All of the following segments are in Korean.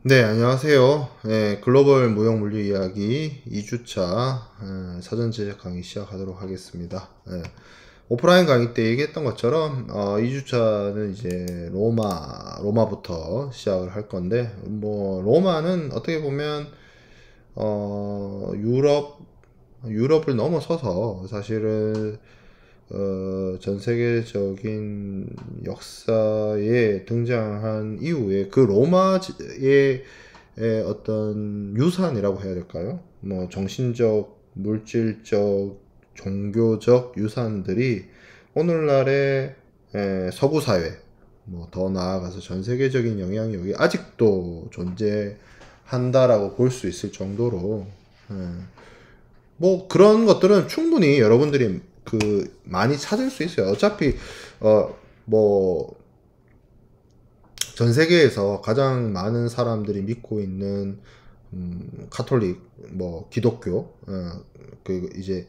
네, 안녕하세요. 네, 글로벌 무역 물리 이야기 2주차 사전 제작 강의 시작하도록 하겠습니다. 오프라인 강의 때 얘기했던 것처럼 2주차는 이제 로마부터 시작을 할 건데, 뭐 로마는 어떻게 보면 유럽을 넘어서서 사실은 전 세계적인 역사에 등장한 이후에 그 로마의 어떤 유산이라고 해야 될까요? 뭐 정신적, 물질적, 종교적 유산들이 오늘날의 서구 사회, 뭐 더 나아가서 전 세계적인 영향력이 아직도 존재한다라고 볼 수 있을 정도로 예, 뭐 그런 것들은 충분히 여러분들이 많이 찾을 수 있어요. 어차피 뭐 전 세계에서 가장 많은 사람들이 믿고 있는 카톨릭 뭐 기독교 이제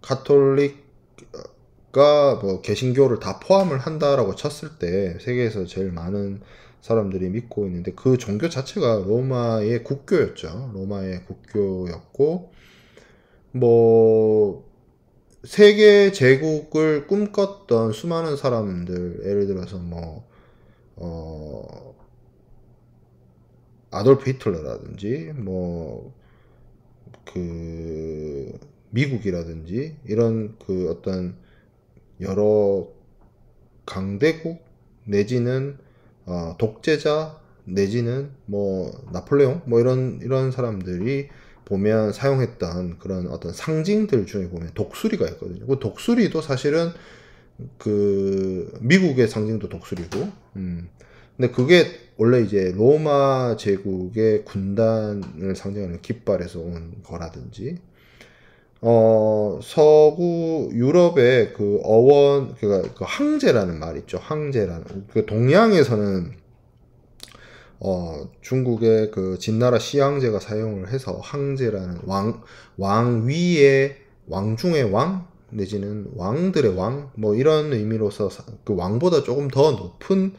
카톨릭과 뭐 개신교를 다 포함을 한다라고 쳤을 때 세계에서 제일 많은 사람들이 믿고 있는데 그 종교 자체가 로마의 국교였죠. 로마의 국교였고 뭐 세계 제국을 꿈꿨던 수많은 사람들, 예를 들어서 어, 아돌프 히틀러라든지, 미국이라든지, 이런 어떤 여러 강대국, 내지는, 독재자, 내지는, 나폴레옹, 이런 사람들이 보면 사용했던 그런 어떤 상징들 중에 보면 독수리가 있거든요. 그 독수리도 사실은 미국의 상징도 독수리고, 근데 그게 원래 이제 로마 제국의 군단을 상징하는 깃발에서 온 거라든지, 서구 유럽의 그러니까 그 황제라는 말 있죠. 황제라는. 그 동양에서는, 중국의 그 진나라 시황제가 사용을 해서 황제라는 왕 위에 왕 중의 왕, 내지는 왕들의 왕, 뭐 이런 의미로서 그 왕보다 조금 더 높은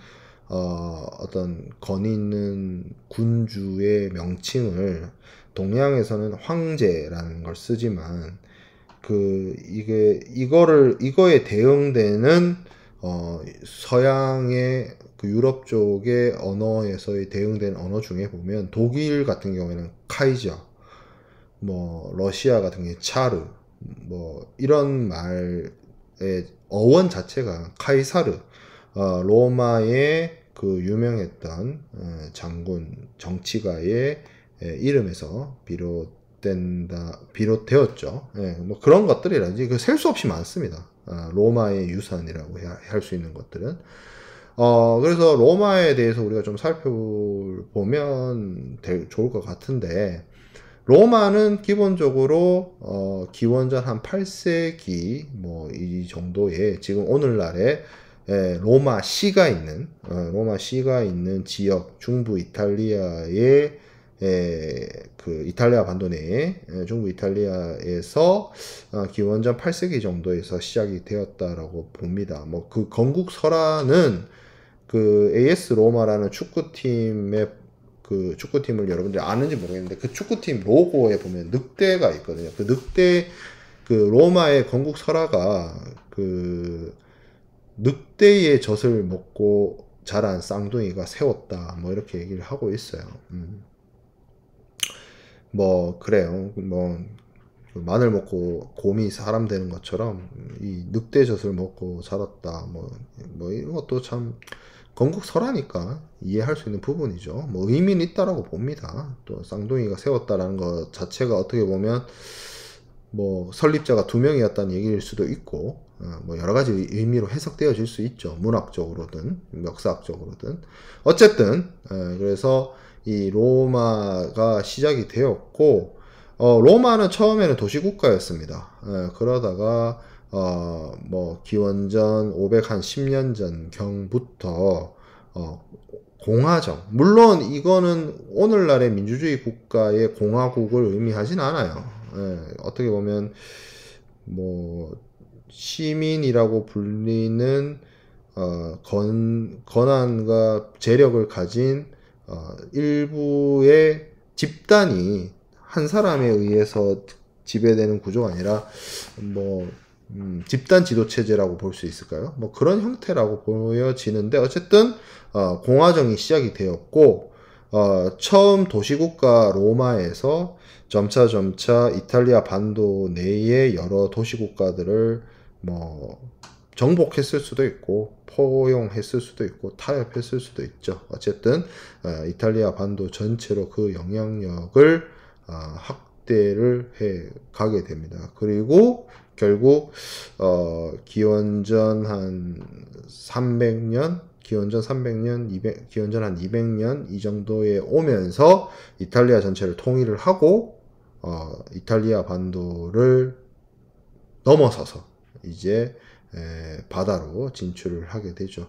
어떤 권위 있는 군주의 명칭을 동양에서는 황제라는 걸 쓰지만 이거에 대응되는 서양의 그 유럽 쪽의 언어에서의 대응된 언어 중에 보면 독일 같은 경우에는 카이저, 뭐 러시아 같은 경우에 차르, 뭐 이런 말의 어원 자체가 카이사르, 로마의 그 유명했던 장군 정치가의 이름에서 비롯되었죠. 예, 뭐 그런 것들이라든지 셀 수 없이 많습니다. 로마의 유산이라고 할 수 있는 것들은. 그래서 로마에 대해서 우리가 좀 살펴보면 좋을 것 같은데, 로마는 기본적으로 기원전 한 8세기 뭐 이 정도의 지금 오늘날의 로마 시가 있는 지역 중부 이탈리아의 그 이탈리아 반도 내에 중부 이탈리아에서 기원전 8세기 정도에서 시작이 되었다라고 봅니다. 뭐 그 건국 설화는 그 AS 로마라는 축구팀을 여러분들이 아는지 모르겠는데 그 축구팀 로고에 보면 늑대가 있거든요. 그 늑대 로마의 건국 설화가 늑대의 젖을 먹고 자란 쌍둥이가 세웠다 뭐 이렇게 얘기를 하고 있어요. 뭐 그래요. 뭐 마늘 먹고 곰이 사람 되는 것처럼 이 늑대 젖을 먹고 자랐다 뭐 이런 것도 참 건국설하니까 이해할 수 있는 부분이죠. 뭐 의미는 있다라고 봅니다. 또 쌍둥이가 세웠다라는 것 자체가 어떻게 보면 뭐 설립자가 두 명이었다는 얘기일 수도 있고 뭐 여러 가지 의미로 해석되어질 수 있죠. 문학적으로든 역사학적으로든 어쨌든 그래서 이 로마가 시작이 되었고 로마는 처음에는 도시국가였습니다. 그러다가 뭐 기원전 510년 전 경부터 공화정, 물론 이거는 오늘날의 민주주의 국가의 공화국을 의미하진 않아요. 어떻게 보면 뭐 시민이라고 불리는 권한과 재력을 가진 일부의 집단이 한 사람에 의해서 지배되는 구조가 아니라 뭐 집단 지도 체제라고 볼 수 있을까요? 뭐 그런 형태라고 보여지는데 어쨌든 공화정이 시작이 되었고 처음 도시국가 로마에서 점차 이탈리아 반도 내의 여러 도시국가들을 뭐 정복했을 수도 있고 포용했을 수도 있고 타협했을 수도 있죠. 어쨌든 이탈리아 반도 전체로 그 영향력을 확대를 해 가게 됩니다. 그리고 결국 기원전 한 300년, 기원전 한 200년 이 정도에 오면서 이탈리아 전체를 통일을 하고 이탈리아 반도를 넘어서서 이제 바다로 진출을 하게 되죠.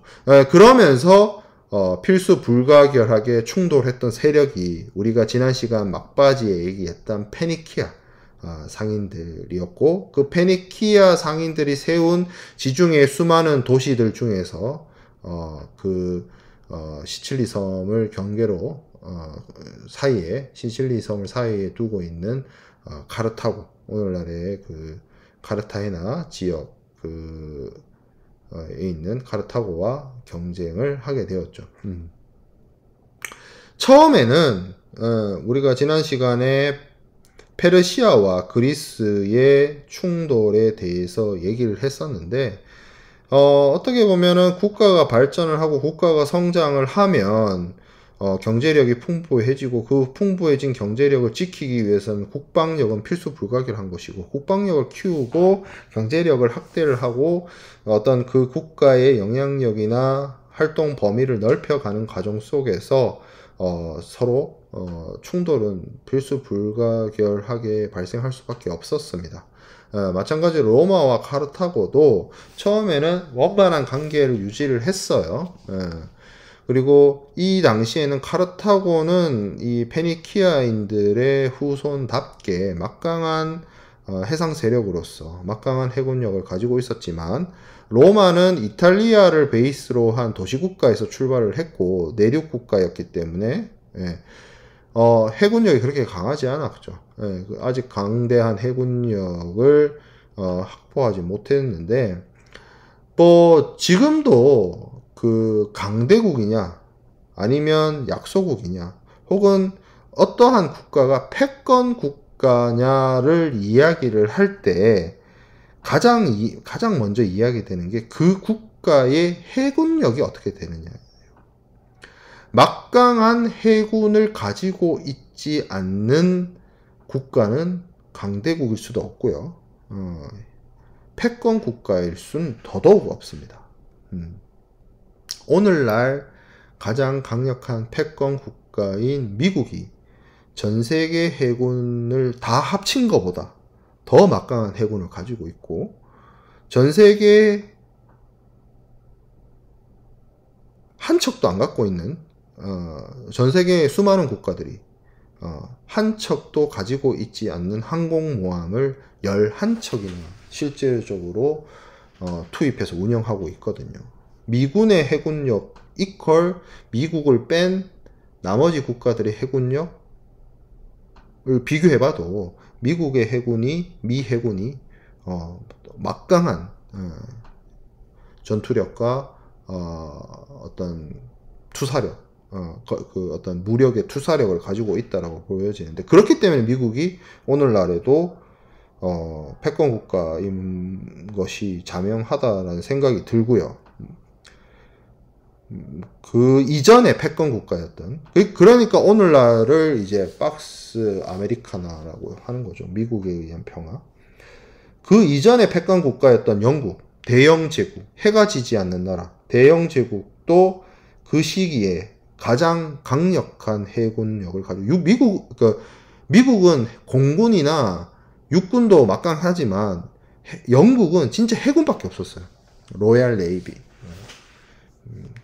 그러면서 필수 불가결하게 충돌했던 세력이 우리가 지난 시간 막바지에 얘기했던 페니키아 상인들이었고, 그 페니키아 상인들이 세운 지중해 수많은 도시들 중에서 시칠리 섬을 경계로 시칠리 섬을 사이에 두고 있는 카르타고, 오늘날의 그 카르타헤나 지역 에 있는 카르타고와 경쟁을 하게 되었죠. 처음에는 우리가 지난 시간에 페르시아와 그리스의 충돌에 대해서 얘기를 했었는데 어떻게 보면은 국가가 발전을 하고 국가가 성장을 하면 경제력이 풍부해지고 그 풍부해진 경제력을 지키기 위해서는 국방력은 필수 불가결한 것이고, 국방력을 키우고 경제력을 확대를 하고 어떤 그 국가의 영향력이나 활동 범위를 넓혀가는 과정 속에서 서로 충돌은 필수 불가결하게 발생할 수밖에 없었습니다. 마찬가지로 로마와 카르타고도 처음에는 원만한 관계를 유지를 했어요. 그리고 이 당시에는 카르타고는 이 페니키아인들의 후손답게 막강한 해상 세력으로서 막강한 해군력을 가지고 있었지만, 로마는 이탈리아를 베이스로 한 도시국가에서 출발을 했고 내륙 국가였기 때문에 해군력이 그렇게 강하지 않았죠. 아직 강대한 해군력을 확보하지 못했는데, 뭐 지금도 그 강대국이냐 아니면 약소국이냐 혹은 어떠한 국가가 패권 국가냐를 이야기를 할 때 가장 먼저 이야기되는 게 그 국가의 해군력이 어떻게 되느냐. 막강한 해군을 가지고 있지 않는 국가는 강대국일 수도 없고요. 패권 국가일 수는 더더욱 없습니다. 오늘날 가장 강력한 패권 국가인 미국이 전 세계 해군을 다 합친 것보다 더 막강한 해군을 가지고 있고, 전 세계 한 척도 안 갖고 있는 전 세계의 수많은 국가들이 한 척도 가지고 있지 않는 항공모함을 11척이나 실질적으로 투입해서 운영하고 있거든요. 미군의 해군력 이퀄 미국을 뺀 나머지 국가들의 해군력을 비교해봐도 미국의 해군이 미 해군이 막강한 전투력과 어떤 투사력, 그 어떤 무력의 투사력을 가지고 있다라고 보여지는데, 그렇기 때문에 미국이 오늘날에도 패권 국가인 것이 자명하다라는 생각이 들고요. 그 이전에 패권 국가였던, 그러니까 오늘날을 이제 박스 아메리카나라고 하는 거죠. 미국에 의한 평화. 그 이전에 패권 국가였던 영국, 대영 제국, 해가 지지 않는 나라, 대영 제국도 그 시기에 가장 강력한 해군력을 가지고, 미국은 공군이나 육군도 막강하지만 영국은 진짜 해군밖에 없었어요. 로얄 네이비.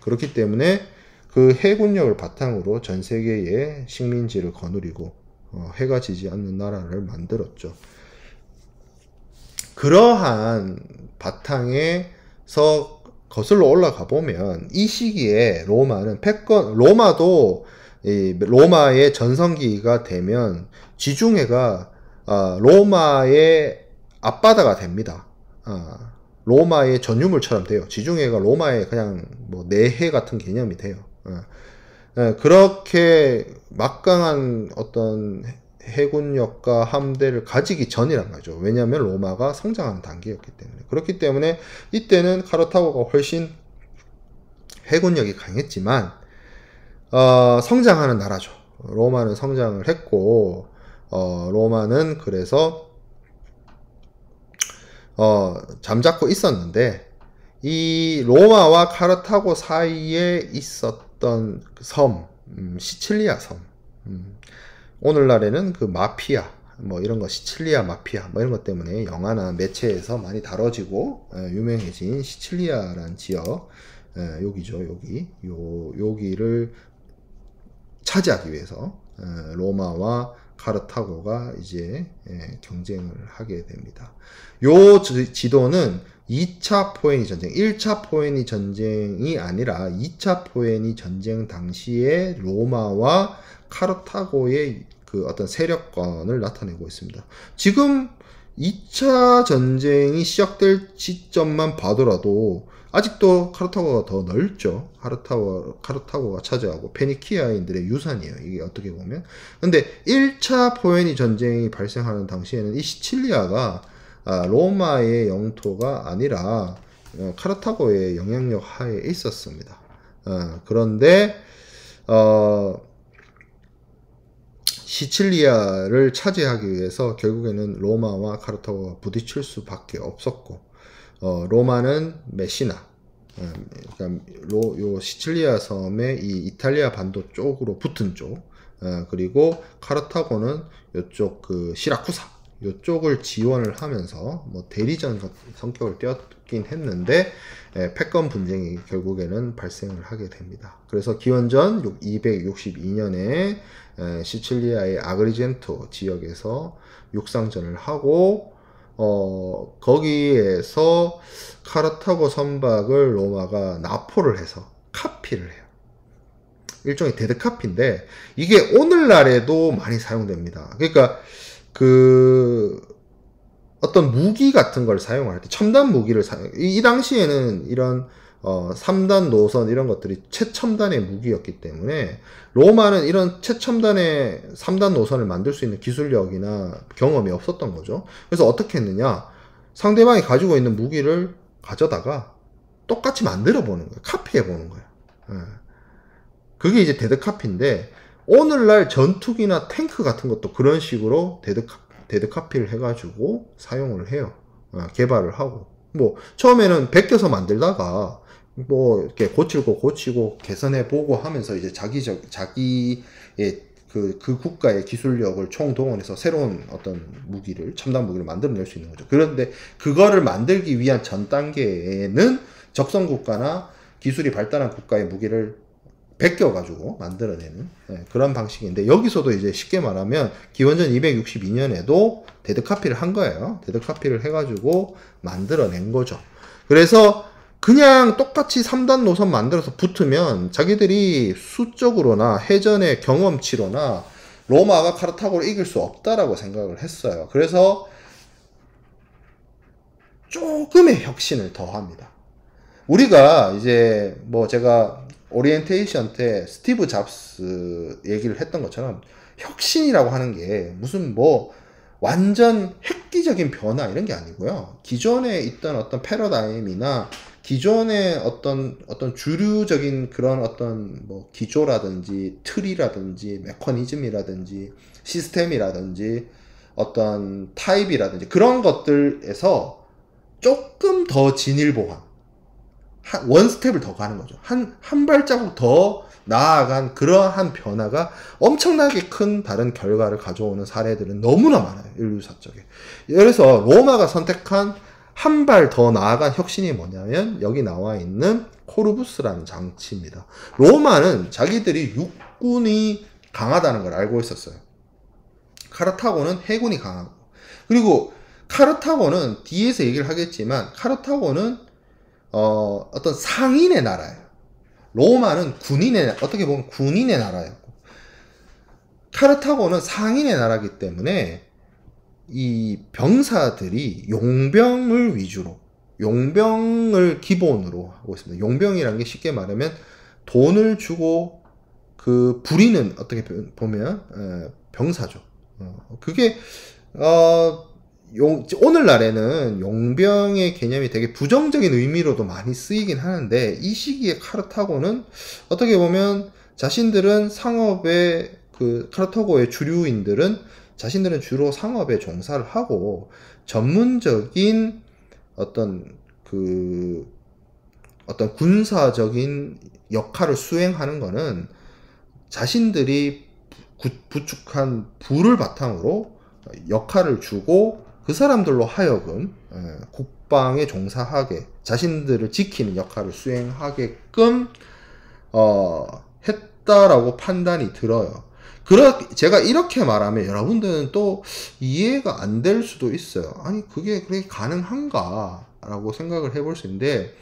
그렇기 때문에 그 해군력을 바탕으로 전 세계의 식민지를 거느리고 해가 지지 않는 나라를 만들었죠. 그러한 바탕에서 거슬러 올라가 보면 이 시기에 로마도 이 로마의 전성기가 되면 지중해가 로마의 앞바다가 됩니다. 로마의 전유물처럼 돼요. 지중해가 로마의 그냥 뭐 내해 같은 개념이 돼요. 그렇게 막강한 어떤 해군력과 함대를 가지기 전이란 거죠. 왜냐하면 로마가 성장하는 단계였기 때문에. 그렇기 때문에 이때는 카르타고가 훨씬 해군력이 강했지만 성장하는 나라죠. 로마는 성장을 했고 로마는 그래서 잠자코 있었는데 이 로마와 카르타고 사이에 있었던 섬, 시칠리아 섬, 오늘날에는 그 마피아 뭐 이런 거 시칠리아 마피아 뭐 이런 것 때문에 영화나 매체에서 많이 다뤄지고 유명해진 시칠리아라는 지역, 여기죠. 여기를 차지하기 위해서 로마와 카르타고가 이제 경쟁을 하게 됩니다. 요 지도는 2차 포에니 전쟁, 1차 포에니 전쟁이 아니라 2차 포에니 전쟁 당시에 로마와 카르타고의 그 어떤 세력권을 나타내고 있습니다. 지금 2차 전쟁이 시작될 시점만 봐더라도 아직도 카르타고가 더 넓죠. 카르타고가 차지하고 페니키아인들의 유산이에요. 이게 어떻게 보면. 근데 1차 포에니 전쟁이 발생하는 당시에는 이 시칠리아가 로마의 영토가 아니라 카르타고의 영향력 하에 있었습니다. 그런데 시칠리아를 차지하기 위해서 결국에는 로마와 카르타고가 부딪힐 수밖에 없었고, 로마는 메시나, 그러니까 요 시칠리아 섬의 이 이탈리아 반도 쪽으로 붙은 쪽, 그리고 카르타고는 요쪽 그 시라쿠사 요쪽을 지원을 하면서 뭐 대리전 성격을 띄었긴 했는데 패권 분쟁이 결국에는 발생을 하게 됩니다. 그래서 기원전 262년에 시칠리아의 아그리젠토 지역에서 육상전을 하고 거기에서 카르타고 선박을 로마가 납포를 해서 카피를 해요. 일종의 데드카피인데 이게 오늘날에도 많이 사용됩니다. 그러니까 어떤 무기 같은 걸 사용할 때 첨단 무기를 이 당시에는 이런 3단 노선 이런 것들이 최첨단의 무기였기 때문에 로마는 이런 최첨단의 3단 노선을 만들 수 있는 기술력이나 경험이 없었던 거죠. 그래서 어떻게 했느냐, 상대방이 가지고 있는 무기를 가져다가 똑같이 만들어 보는 거예요. 카피해 보는 거예요. 그게 이제 데드카피인데 오늘날 전투기나 탱크 같은 것도 그런 식으로 데드카피를 해가지고 사용을 해요. 개발을 하고. 뭐, 처음에는 베껴서 만들다가, 뭐, 이렇게 고치고 개선해보고 하면서 이제 자기의 그 국가의 기술력을 총동원해서 새로운 어떤 무기를, 첨단 무기를 만들어낼 수 있는 거죠. 그런데 그거를 만들기 위한 전 단계에는 적성국가나 기술이 발달한 국가의 무기를 베껴가지고 만들어내는 그런 방식인데, 여기서도 이제 쉽게 말하면 기원전 262년에도 데드카피를 한 거예요. 데드카피를 해가지고 만들어낸 거죠. 그래서 그냥 똑같이 3단 노선 만들어서 붙으면 자기들이 수적으로나 해전의 경험치로나 로마가 카르타고를 이길 수 없다라고 생각을 했어요. 그래서 조금의 혁신을 더합니다. 우리가 이제 뭐 제가 오리엔테이션 때 스티브 잡스 얘기를 했던 것처럼 혁신이라고 하는 게 무슨 뭐 완전 획기적인 변화 이런 게 아니고요. 기존에 있던 어떤 패러다임이나 기존의 어떤 주류적인 그런 어떤 뭐 기조라든지 틀이라든지 메커니즘이라든지 시스템이라든지 어떤 타입이라든지 그런 것들에서 조금 더 진일보한 원 스텝을 더 가는 거죠. 한 발자국 더 나아간 그러한 변화가 엄청나게 큰 다른 결과를 가져오는 사례들은 너무나 많아요. 인류사 쪽에. 그래서 로마가 선택한 한 발 더 나아간 혁신이 뭐냐면 여기 나와 있는 코르부스라는 장치입니다. 로마는 자기들이 육군이 강하다는 걸 알고 있었어요. 카르타고는 해군이 강하고, 그리고 카르타고는 뒤에서 얘기를 하겠지만 카르타고는 어떤 상인의 나라예요. 로마는 어떻게 보면 군인의 나라였고, 카르타고는 상인의 나라이기 때문에 이 병사들이 용병을 위주로, 용병을 기본으로 하고 있습니다. 용병이라는 게 쉽게 말하면 돈을 주고 그 부리는, 어떻게 보면 병사죠. 그게 오늘날에는 용병의 개념이 되게 부정적인 의미로도 많이 쓰이긴 하는데, 이 시기에 카르타고는 어떻게 보면 자신들은 상업의, 그 카르타고의 주류인들은 자신들은 주로 상업에 종사를 하고 전문적인 어떤 어떤 군사적인 역할을 수행하는 거는 자신들이 구축한 부를 바탕으로 역할을 주고 그 사람들로 하여금 국방에 종사하게, 자신들을 지키는 역할을 수행하게끔 했다라고 판단이 들어요. 제가 이렇게 말하면 여러분들은 또 이해가 안 될 수도 있어요. 아니, 그게 가능한가? 라고 생각을 해볼 수 있는데,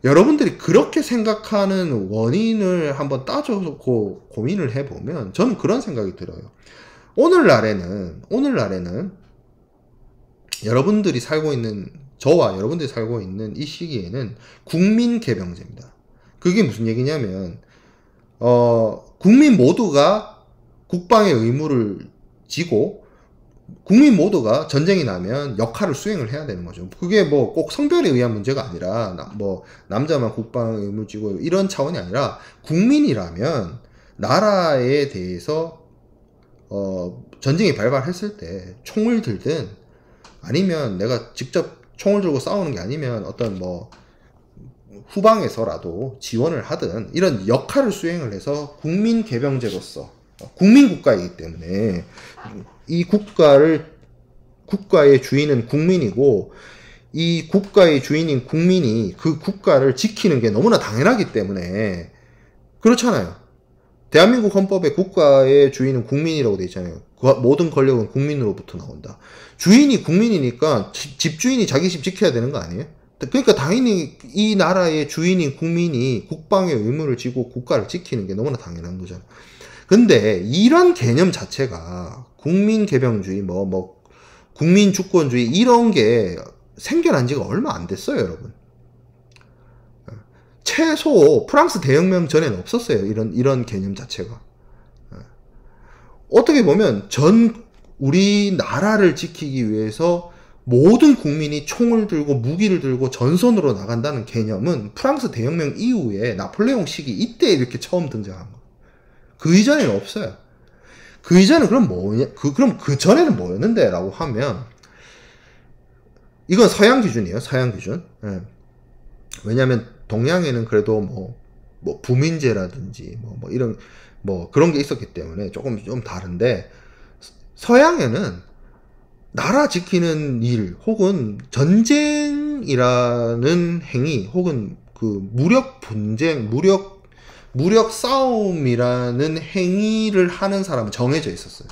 여러분들이 그렇게 생각하는 원인을 한번 따져고 고민을 해보면 저는 그런 생각이 들어요. 오늘날에는 여러분들이 살고 있는, 저와 여러분들이 살고 있는 이 시기에는 국민개병제입니다. 그게 무슨 얘기냐면 국민 모두가 국방의 의무를 지고 국민 모두가 전쟁이 나면 역할을 수행을 해야 되는 거죠. 그게 뭐 꼭 성별에 의한 문제가 아니라 뭐 남자만 국방의 의무를 지고 이런 차원이 아니라, 국민이라면 나라에 대해서 전쟁이 발발했을 때 총을 들든, 아니면 내가 직접 총을 들고 싸우는 게 아니면 어떤 뭐 후방에서라도 지원을 하든 이런 역할을 수행을 해서 국민개병제로서, 국민국가이기 때문에 이 국가의 주인은 국민이고, 이 국가의 주인인 국민이 그 국가를 지키는 게 너무나 당연하기 때문에 그렇잖아요. 대한민국 헌법에 국가의 주인은 국민이라고 돼 있잖아요. 모든 권력은 국민으로부터 나온다. 주인이 국민이니까 집주인이 자기 집 지켜야 되는 거 아니에요? 그러니까 당연히 이 나라의 주인인 국민이 국방의 의무를 지고 국가를 지키는 게 너무나 당연한 거잖아요. 근데 이런 개념 자체가 국민개병주의, 국민주권주의, 이런 게 생겨난 지가 얼마 안 됐어요, 여러분. 최소 프랑스 대혁명 전에는 없었어요, 이런 개념 자체가. 어떻게 보면 우리나라를 지키기 위해서 모든 국민이 총을 들고 무기를 들고 전선으로 나간다는 개념은 프랑스 대혁명 이후에 나폴레옹 시기, 이때 이렇게 처음 등장한 거예요. 그 이전에는 없어요. 그 이전은 그럼 뭐냐? 그럼 그 전에는 뭐였는데? 라고 하면, 이건 서양 기준이에요, 서양 기준. 예. 왜냐면 동양에는 그래도 뭐 부민제라든지 이런 그런 게 있었기 때문에 좀 다른데, 서양에는 나라 지키는 일, 혹은 전쟁이라는 행위, 혹은 그 무력 분쟁, 무력 싸움이라는 행위를 하는 사람은 정해져 있었어요.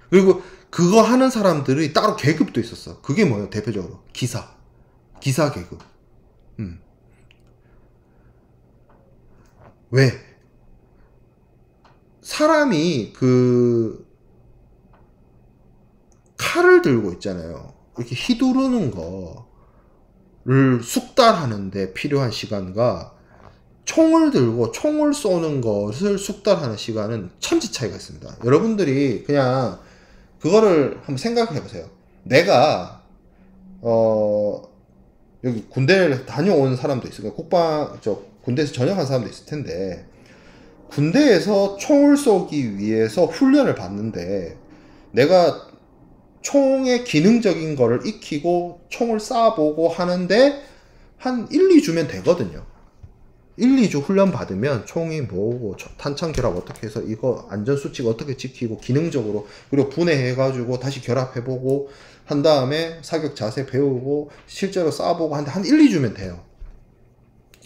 그리고 그거 하는 사람들이 따로 계급도 있었어. 그게 뭐예요? 대표적으로 기사 계급. 왜? 사람이 그 칼을 들고 있잖아요. 이렇게 휘두르는 거를 숙달하는데 필요한 시간과 총을 들고 총을 쏘는 것을 숙달하는 시간은 천지 차이가 있습니다. 여러분들이 그냥 그거를 한번 생각을 해보세요. 내가 여기 군대를 다녀온 사람도 있을 거예요. 군대에서 전역한 사람도 있을 텐데, 군대에서 총을 쏘기 위해서 훈련을 받는데, 내가 총의 기능적인 거를 익히고 총을 쏴보고 하는데 한 1, 2주면 되거든요. 1, 2주 훈련 받으면 총이 뭐고, 탄창 결합 어떻게 해서 이거 안전수칙 어떻게 지키고 기능적으로, 그리고 분해해가지고 다시 결합해보고 한 다음에 사격 자세 배우고 실제로 쏴보고 하는데 한 1, 2주면 돼요.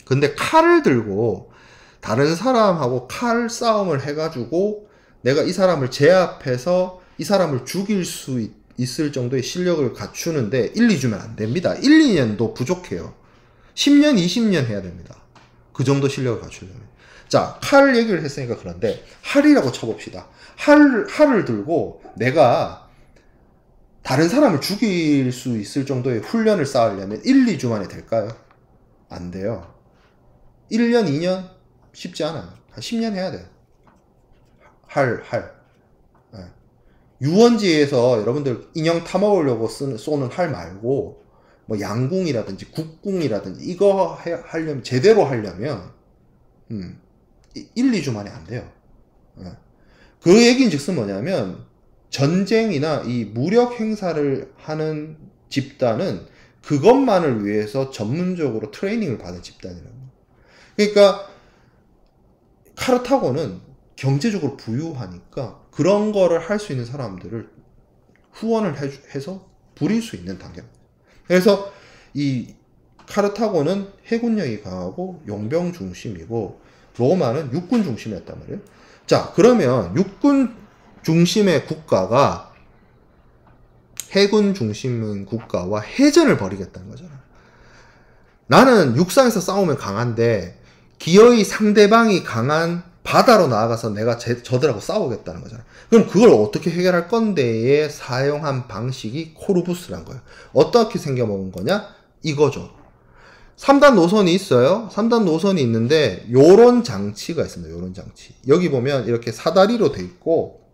근데 칼을 들고 다른 사람하고 칼 싸움을 해가지고 내가 이 사람을 제압해서 이 사람을 죽일 수 있을 정도의 실력을 갖추는데 1, 2주면 안 됩니다. 1, 2년도 부족해요. 10년, 20년 해야 됩니다. 그 정도 실력을 갖추려면. 자, 칼 얘기를 했으니까 그런데 활이라고 쳐봅시다. 활을 들고 내가 다른 사람을 죽일 수 있을 정도의 훈련을 쌓으려면 1, 2주 만에 될까요? 안 돼요. 1년, 2년? 쉽지 않아요. 한 10년 해야 돼요. 활. 네. 유원지에서 여러분들 인형 타먹으려고 쏘는 활 말고 뭐 양궁이라든지 국궁이라든지 이거 하려면 제대로 하려면 1, 2주 만에 안 돼요. 네. 그 얘기인 즉슨 뭐냐면 전쟁이나 이 무력 행사를 하는 집단은 그것만을 위해서 전문적으로 트레이닝을 받은 집단이라고. 그러니까 카르타고는 경제적으로 부유하니까 그런 거를 할 수 있는 사람들을 후원을 해서 부릴 수 있는 단계입니다. 그래서 이 카르타고는 해군력이 강하고 용병 중심이고 로마는 육군 중심이었단 말이에요. 자, 그러면 육군 중심의 국가가 해군 중심인 국가와 해전을 벌이겠다는 거잖아. 나는 육상에서 싸우면 강한데 기어이 상대방이 강한 바다로 나아가서 내가 저들하고 싸우겠다는 거잖아. 그럼 그걸 어떻게 해결할 건데에 사용한 방식이 코르부스란 거예요. 어떻게 생겨먹은 거냐? 이거죠. 3단 노선이 있어요. 3단 노선이 있는데 요런 장치가 있습니다. 요런 장치. 여기 보면 이렇게 사다리로 돼 있고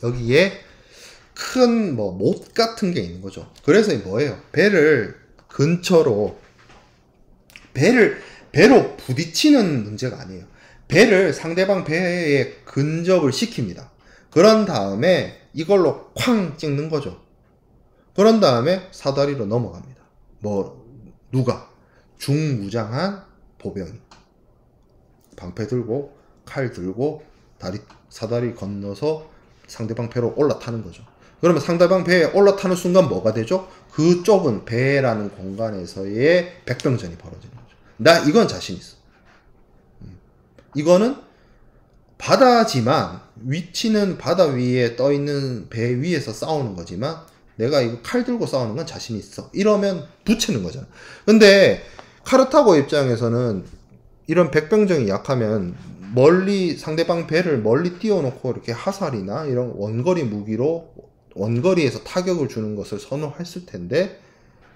여기에 큰 뭐 못 같은 게 있는 거죠. 그래서 뭐예요? 배를 근처로 배로 부딪히는 문제가 아니에요. 배를 상대방 배에 근접을 시킵니다. 그런 다음에 이걸로 쾅 찍는 거죠. 그런 다음에 사다리로 넘어갑니다. 누가? 중무장한 보병이 방패 들고 칼 들고 사다리 건너서 상대방 배로 올라타는 거죠. 그러면 상대방 배에 올라타는 순간 뭐가 되죠? 그 좁은 배라는 공간에서의 백병전이 벌어지는 거죠. 나 이건 자신 있어. 이거는 바다지만 위치는 바다 위에 떠 있는 배 위에서 싸우는 거지만 내가 이거 칼 들고 싸우는 건 자신 있어. 이러면 붙이는 거잖아. 근데 카르타고 입장에서는 이런 백병정이 약하면 상대방 배를 멀리 띄워놓고 이렇게 화살이나 이런 원거리 무기로 원거리에서 타격을 주는 것을 선호했을 텐데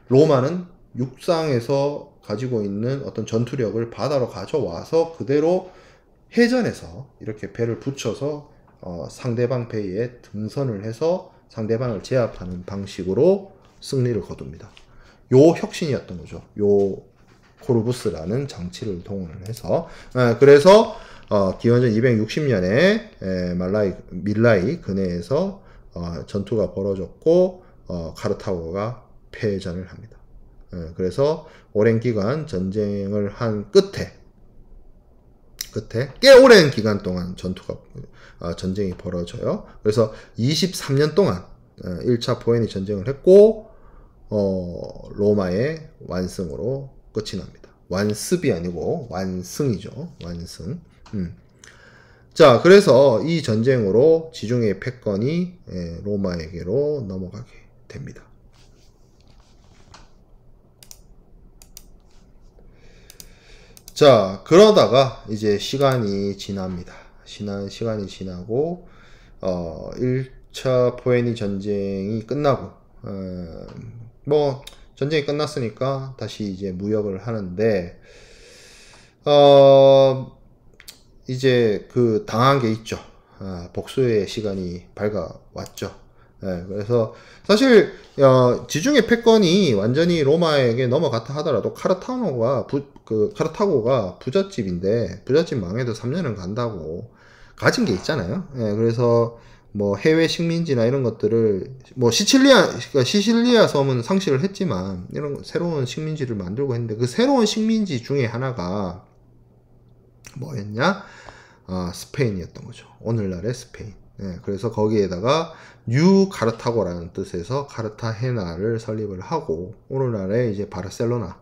로마는 육상에서 가지고 있는 어떤 전투력을 바다로 가져와서 그대로 해전에서 이렇게 배를 붙여서 상대방 배에 등선을 해서 상대방을 제압하는 방식으로 승리를 거둡니다. 요 혁신이었던 거죠. 요 코르부스라는 장치를 동원을 해서 그래서 기원전 260년에 밀라이 근해에서 전투가 벌어졌고 카르타고가 패전을 합니다. 그래서 오랜 기간 전쟁을 한 끝에 꽤 오랜 기간 동안 전쟁이 벌어져요. 그래서 23년 동안 1차 포에니 전쟁을 했고 로마의 완승으로 끝이 납니다. 완습이 아니고 완승이죠. 완승. 자, 그래서 이 전쟁으로 지중해 패권이 로마에게로 넘어가게 됩니다. 자, 그러다가 이제 시간이 지납니다. 시간이 지나고 1차 포에니 전쟁이 끝나고 뭐 전쟁이 끝났으니까 다시 이제 무역을 하는데 이제 그 당한 게 있죠. 복수의 시간이 밝아왔죠. 그래서 사실 지중해 패권이 완전히 로마에게 넘어갔다 하더라도 카르타고가 부잣집인데 부잣집 망해도 3년은 간다고 가진 게 있잖아요. 그래서 뭐 해외 식민지나 이런 것들을 뭐 시칠리아 섬은 상실을 했지만 이런 새로운 식민지를 만들고 했는데 그 새로운 식민지 중에 하나가 뭐였냐? 스페인이었던 거죠. 오늘날의 스페인. 그래서 거기에다가 뉴 카르타고라는 뜻에서 카르타헤나를 설립을 하고 오늘날의 이제 바르셀로나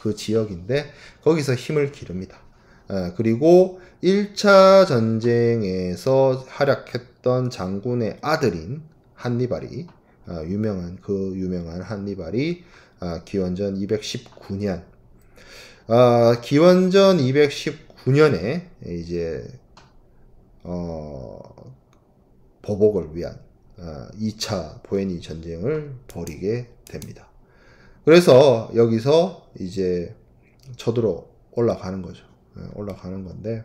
그 지역인데 거기서 힘을 기릅니다. 그리고 1차 전쟁에서 활약했던 장군의 아들인 한니발이 유명한 한니발이 기원전 219년 기원전 9년에 이제 보복을 위한 2차 포에니 전쟁을 벌이게 됩니다. 그래서 여기서 이제 쳐들어 올라가는 거죠. 올라가는 건데,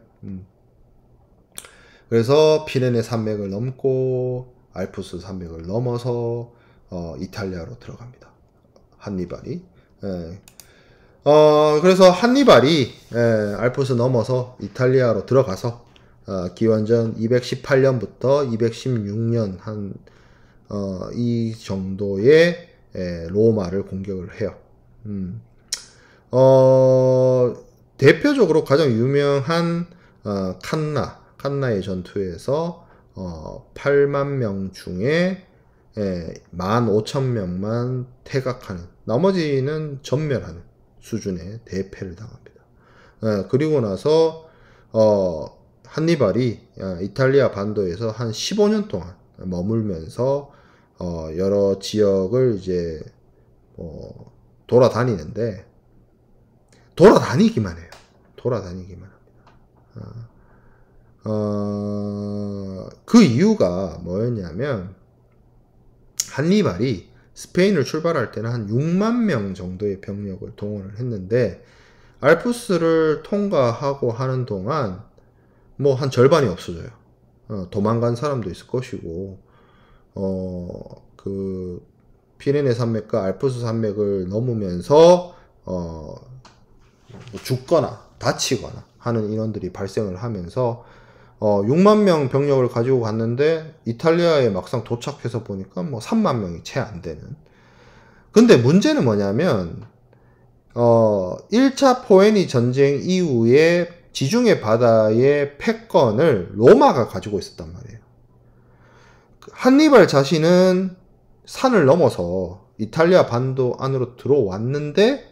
그래서 피레네 산맥을 넘고 알프스 산맥을 넘어서 이탈리아로 들어갑니다. 한니발이. 그래서 한니발이 알프스 넘어서 이탈리아로 들어가서 기원전 218년부터 216년 이 정도의 로마를 공격을 해요. 대표적으로 가장 유명한 칸나의 전투에서 8만 명 중에 15,000명만 퇴각하는, 나머지는 전멸하는 수준의 대패를 당합니다. 그리고 나서 한니발이 이탈리아 반도에서 한 15년 동안 머물면서 여러 지역을 이제 돌아다니는데, 돌아다니기만 해요. 돌아다니기만 합니다. 그 이유가 뭐였냐면, 한니발이 스페인을 출발할 때는 한 6만 명 정도의 병력을 동원을 했는데, 알프스를 통과하고 하는 동안 뭐 한 절반이 없어져요. 도망간 사람도 있을 것이고, 그 피레네 산맥과 알프스 산맥을 넘으면서 죽거나 다치거나 하는 인원들이 발생을 하면서 6만 명 병력을 가지고 갔는데 이탈리아에 막상 도착해서 보니까 뭐 3만 명이 채 안 되는. 근데 문제는 뭐냐면 1차 포에니 전쟁 이후에 지중해 바다의 패권을 로마가 가지고 있었단 말이에요. 한니발 자신은 산을 넘어서 이탈리아 반도 안으로 들어왔는데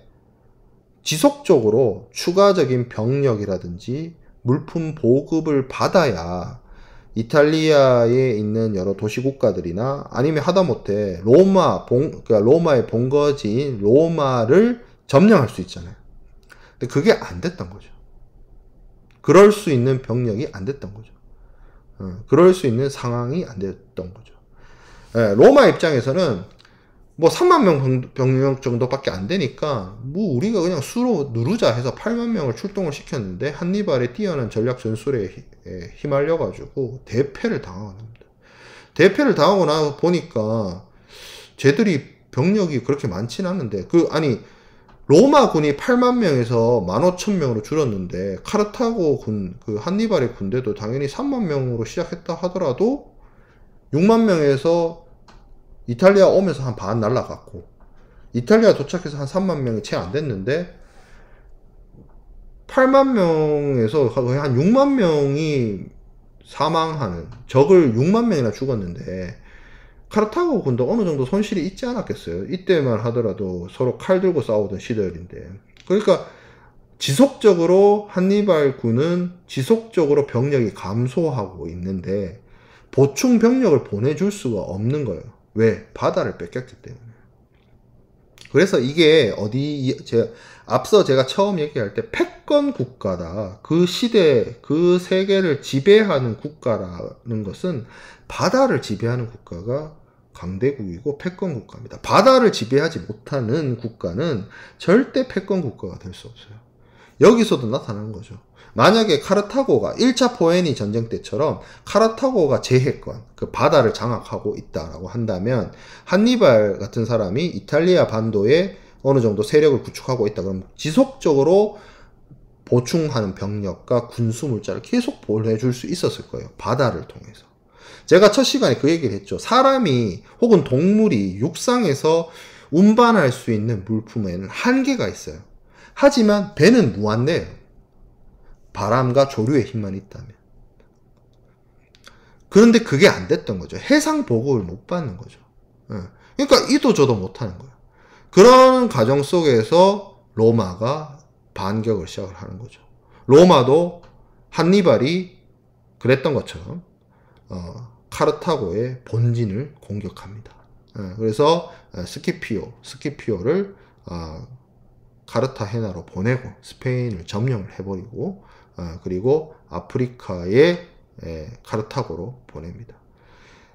지속적으로 추가적인 병력이라든지 물품 보급을 받아야 이탈리아에 있는 여러 도시 국가들이나 아니면 하다못해 그러니까 로마의 본거지인 로마를 점령할 수 있잖아요. 근데 그게 안 됐던 거죠. 그럴 수 있는 병력이 안 됐던 거죠. 그럴 수 있는 상황이 안 됐던 거죠. 로마 입장에서는 뭐 3만 명 병력 정도밖에 안 되니까 뭐 우리가 그냥 수로 누르자 해서 8만 명을 출동을 시켰는데 한니발의 뛰어난 전략 전술에 휘말려 가지고 대패를 당하고 납니다. 대패를 당하고 나 보니까 쟤들이 병력이 그렇게 많진 않은데 로마군이 8만 명에서 15,000명으로 줄었는데 카르타고 그 한니발의 군대도 당연히 3만 명으로 시작했다 하더라도 6만 명에서 이탈리아 오면서 한 반 날라갔고, 이탈리아 도착해서 한 3만 명이 채 안 됐는데 8만 명에서 거의 한 6만 명이 사망하는, 적을 6만 명이나 죽었는데 카르타고 군도 어느 정도 손실이 있지 않았겠어요. 이때만 하더라도 서로 칼 들고 싸우던 시절인데. 그러니까 지속적으로 한니발 군은 지속적으로 병력이 감소하고 있는데 보충 병력을 보내줄 수가 없는 거예요. 왜? 바다를 뺏겼기 때문에. 그래서 이게 앞서 제가 처음 얘기할 때 패권 국가다. 그 시대, 그 세계를 지배하는 국가라는 것은 바다를 지배하는 국가가 강대국이고 패권 국가입니다. 바다를 지배하지 못하는 국가는 절대 패권 국가가 될 수 없어요. 여기서도 나타나는 거죠. 만약에 카르타고가 1차 포에니 전쟁 때처럼 카르타고가 제해권, 그 바다를 장악하고 있다라고 한다면 한니발 같은 사람이 이탈리아 반도에 어느 정도 세력을 구축하고 있다 그러면 지속적으로 보충하는 병력과 군수물자를 계속 보내줄 수 있었을 거예요. 바다를 통해서. 제가 첫 시간에 그 얘기를 했죠. 사람이 혹은 동물이 육상에서 운반할 수 있는 물품에는 한계가 있어요. 하지만 배는 무한대예요. 바람과 조류의 힘만 있다면. 그런데 그게 안 됐던 거죠. 해상 보급을 못 받는 거죠. 그러니까 이도 저도 못하는 거예요. 그런 과정 속에서 로마가 반격을 시작을 하는 거죠. 로마도 한니발이 그랬던 것처럼 카르타고의 본진을 공격합니다. 그래서 스키피오를 카르타헤나로 보내고 스페인을 점령을 해버리고 그리고 아프리카의 카르타고로 보냅니다.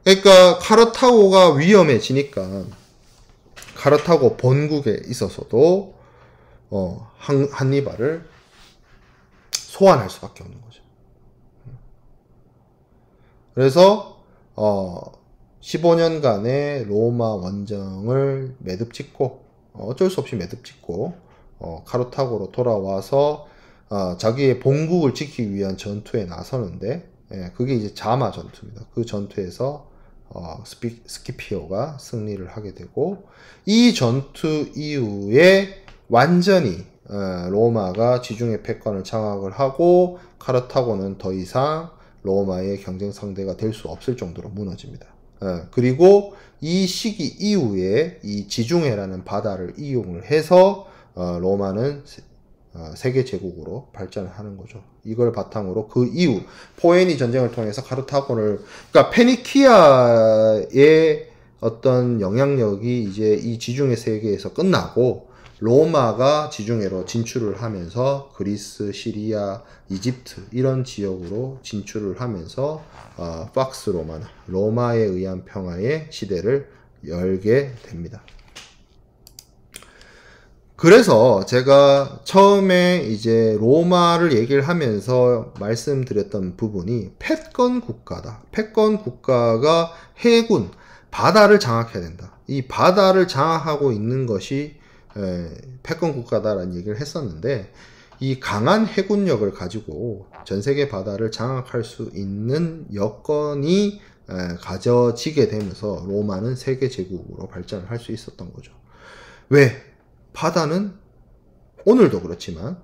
그러니까 카르타고가 위험해지니까 카르타고 본국에 있어서도 한니발을 소환할 수밖에 없는 거죠. 그래서 15년간의 로마 원정을 매듭짓고 어쩔 수 없이 매듭짓고 카르타고로 돌아와서 자기의 본국을 지키기 위한 전투에 나서는데 그게 이제 자마 전투입니다. 그 전투에서 스키피오가 승리를 하게 되고 이 전투 이후에 완전히 로마가 지중해 패권을 장악을 하고 카르타고는 더 이상 로마의 경쟁 상대가 될 수 없을 정도로 무너집니다. 그리고 이 시기 이후에 이 지중해라는 바다를 이용을 해서 로마는 세계 제국으로 발전을 하는 거죠. 이걸 바탕으로 그 이후 포에니 전쟁을 통해서 카르타고를 그러니까 페니키아의 어떤 영향력이 이제 이 지중해 세계에서 끝나고 로마가 지중해로 진출을 하면서 그리스, 시리아, 이집트 이런 지역으로 진출을 하면서 팍스 로마나 로마에 의한 평화의 시대를 열게 됩니다. 그래서 제가 처음에 이제 로마를 얘기를 하면서 말씀드렸던 부분이 패권 국가다. 패권 국가가 해군, 바다를 장악해야 된다. 이 바다를 장악하고 있는 것이 패권 국가다라는 얘기를 했었는데 이 강한 해군력을 가지고 전 세계 바다를 장악할 수 있는 여건이 가져지게 되면서 로마는 세계 제국으로 발전을 할 수 있었던 거죠. 왜? 바다는 오늘도 그렇지만